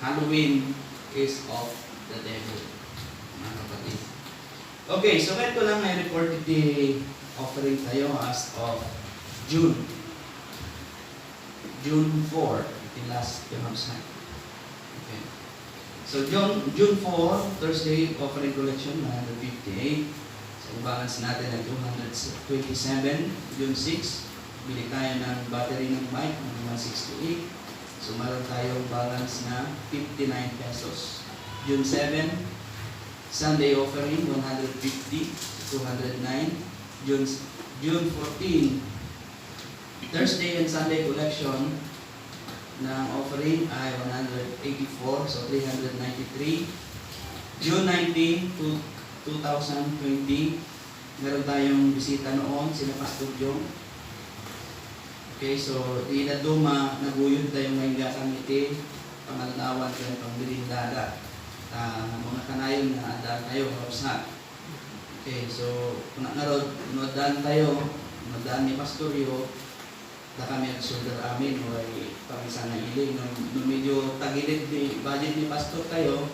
Halloween is of the devil. Mga kapatid. Okay, so ito lang may report iti offering tayo as of June 4, iti last Johann's. Okay. So June 4, Thursday offering collection 158. So balance natin ang 227. June 6, bili tayo ng battery ng bike ng 168. So meron tayong balance na 59 pesos. June 7, Sunday offering 150, 209. June 14, Thursday and Sunday collection ng offering ay 184, so 393. June 19 to 2020, meron tayong bisita noon, sila Pastor Jong. Okay, so di na duma, naguyod tayong mahigasan iti, pangaldawan kayo pangbiling dada. Mga kanayon na adaan tayo, kapsat. Okay, so kung nodaan tayo, nodaan ni Pastorio, na kami ang shoulder amin o ay pamisa na iling. Nung medyo tagilid ni budget ni Pastor tayo,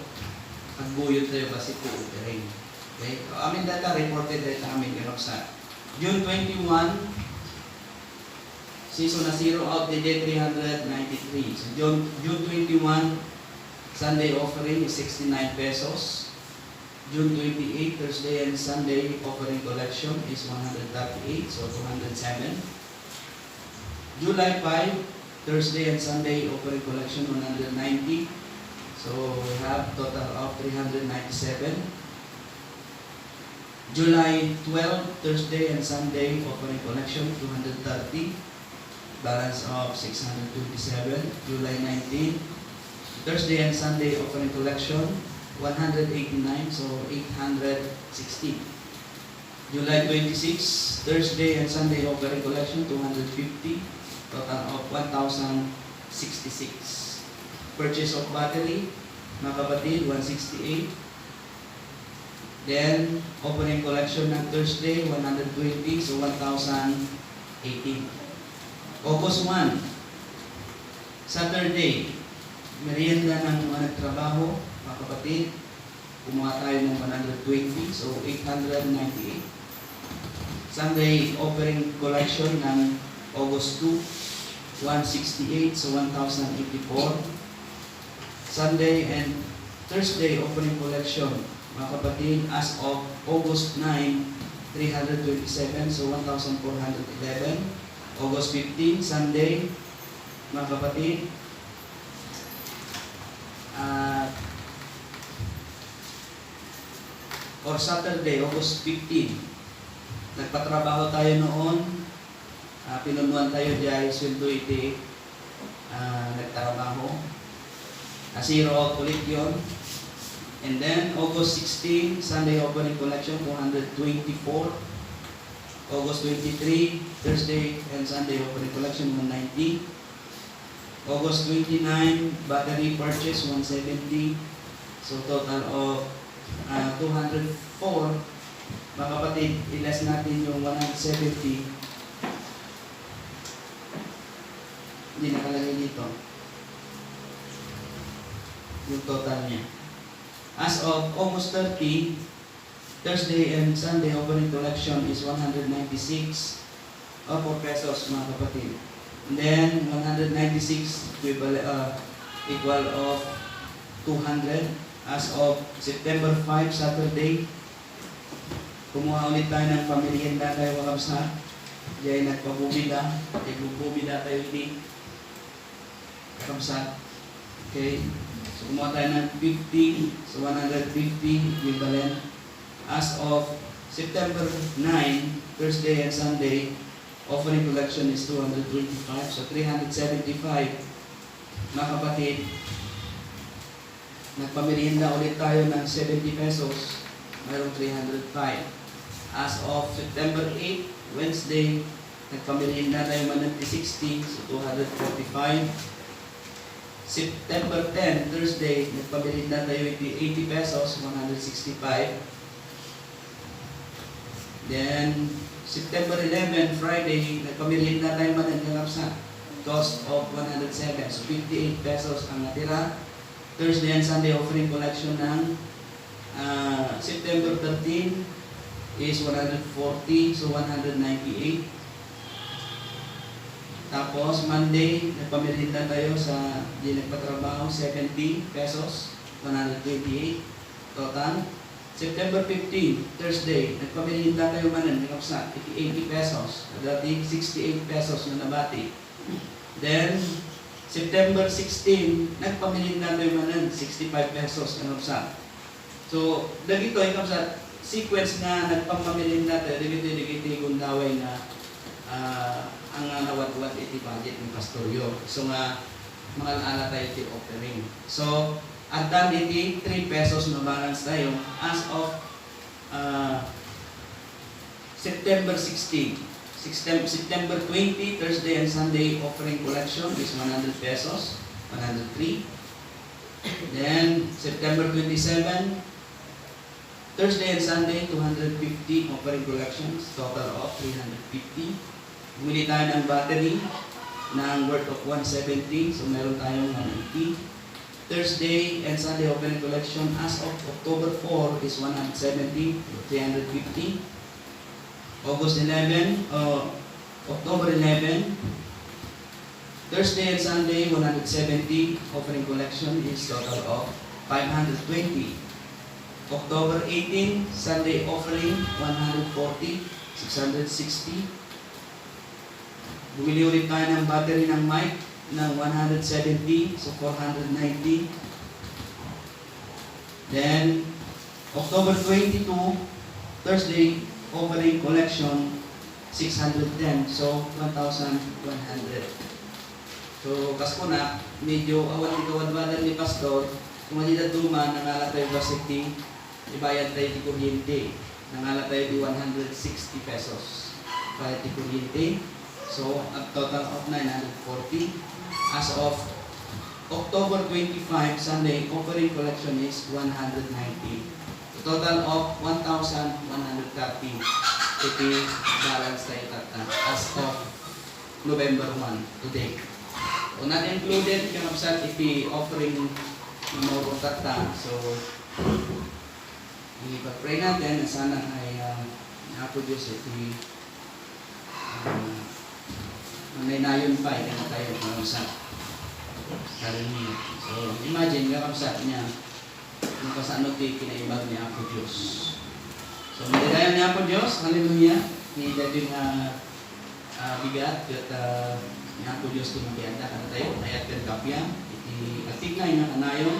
nagbuyod tayo kasi po opering. Okay, so amin data, reported data amin kapsat. June 21, season na 0 out the day 393. So June 21, Sunday offering is 69 pesos. June 28, Thursday and Sunday offering collection is 138, so 207. July 5, Thursday and Sunday offering collection 190. So we have total of 397. July 12, Thursday and Sunday offering collection 230. Balance of 627. July 19, Thursday and Sunday offering collection 189, so 860. July 26, Thursday and Sunday offering collection 250, total of 1,066. Purchase of battery, mga kapatid, 168. Then, offering collection ng Thursday, 120, so 1,018. August 1, Saturday, merienda ng mga nagtrabaho, mga kapatid, kumuha tayo ng 120, so 898. Sunday offering collection ng August 2, 168, so 1,084. Sunday and Thursday offering collection, mga kapatid, as of August 9, 327, so 1,411. August 15, Sunday, mga kapatid, or Saturday, August 15. Nagpatrabaho tayo noon, pinunuan tayo diay sweldo iti nagtrabaho. Zero out ulit yun. And then, August 16, Sunday offering collection, 224. August 23, Thursday and Sunday offering collection, 190. August 29, battery purchase, 170. So, total of 204. Mga kapatid, ilas natin yung 170. Hindi nakalagay dito yung total niya. As of August 30, Thursday and Sunday offering collection is 196 or 4 pesos mga kapatid. And then 196 equal of 200 as of September 5, Saturday. Kumuha ulit tayo ng pamilienda tayo mga kapsa. Diyan nagpabumida. Igbubumida tayo ulit. Kapsa. Okay. So kumuha tayo ng 50. So 150 equivalent. As of September 9, Thursday and Sunday, offering collection is 225. So 375. Mga kapatid, nagpamerienda ulit tayo ng 70 pesos. Mayroong 305. As of September 8, Wednesday, nagpamerienda tayo man ng 60. So 245. September 10, Thursday, nagpamerienda tayo 80 pesos. 165. Then, September 11, Friday, nagpamerienda tayo man ng kalapsa. Cost of 107. So 58 pesos ang natira. Thursday and Sunday offering collection ng September 13 is 140. So 198. Tapos Monday, nagpamerienda tayo sa di nagpatrabaho, 70 pesos. 128 total. September 15, Thursday, nagpamerienda tayo man ng kalapsa. 80 pesos. Dati 68 pesos na nabati. Then, September 16, nagpamerienda tayo man ng 65 pesos na kapsa. So, dagito ay kapsa, sequence nga nagpamerienda tayo, dagito gundaway na ang nawat-wat iti budget ng pastoryo. So nga, mga ala tayo iti offering. So, at dan iti 3 pesos na balance tayo as of September 16. September 20, Thursday and Sunday offering collection is 100 pesos, 103. Then, September 27, Thursday and Sunday, 250 offering collections, total of 350. Bumili tayo ng battery ng worth of 170, so meron tayong 180. Thursday and Sunday offering collection as of October 4 is 170, 350. August 11, October 11, Thursday and Sunday 170 offering collection is total of 520. October 18, Sunday offering 140, 660. Bumili ulit tayo ng battery ng mic ng 170, so 490. Then, October 22, Thursday, offering collection, 610, so 1,100. So, kasko na, medyo awat-ikawad-wadan ni Pastor, kung malita duman, nangalat tayo basiti, ibayad tayo di kuryente, nangalat tayo di 160 pesos. Bayad di kuryente, so, a total of 940. As of October 25, Sunday, offering collection is 190. A total of 1,130. Iti balance tayo tata as of November 1 today. So, not included kanapsat iti offering ng mga tata. So, ipag-pray natin na sana ay na-produce iti manaynayon pa iti na tayo kanapsat. Hallelujah. So, imagine kanapsat niya yung kasano iti kinaibag ni Apo Diyos. So, malilayan niya po Diyos, hallelujah, ni dading bigat, at niya po Diyos tumagiyanda ka na tayo, ayat kan kapya, iti atigay na kanayon,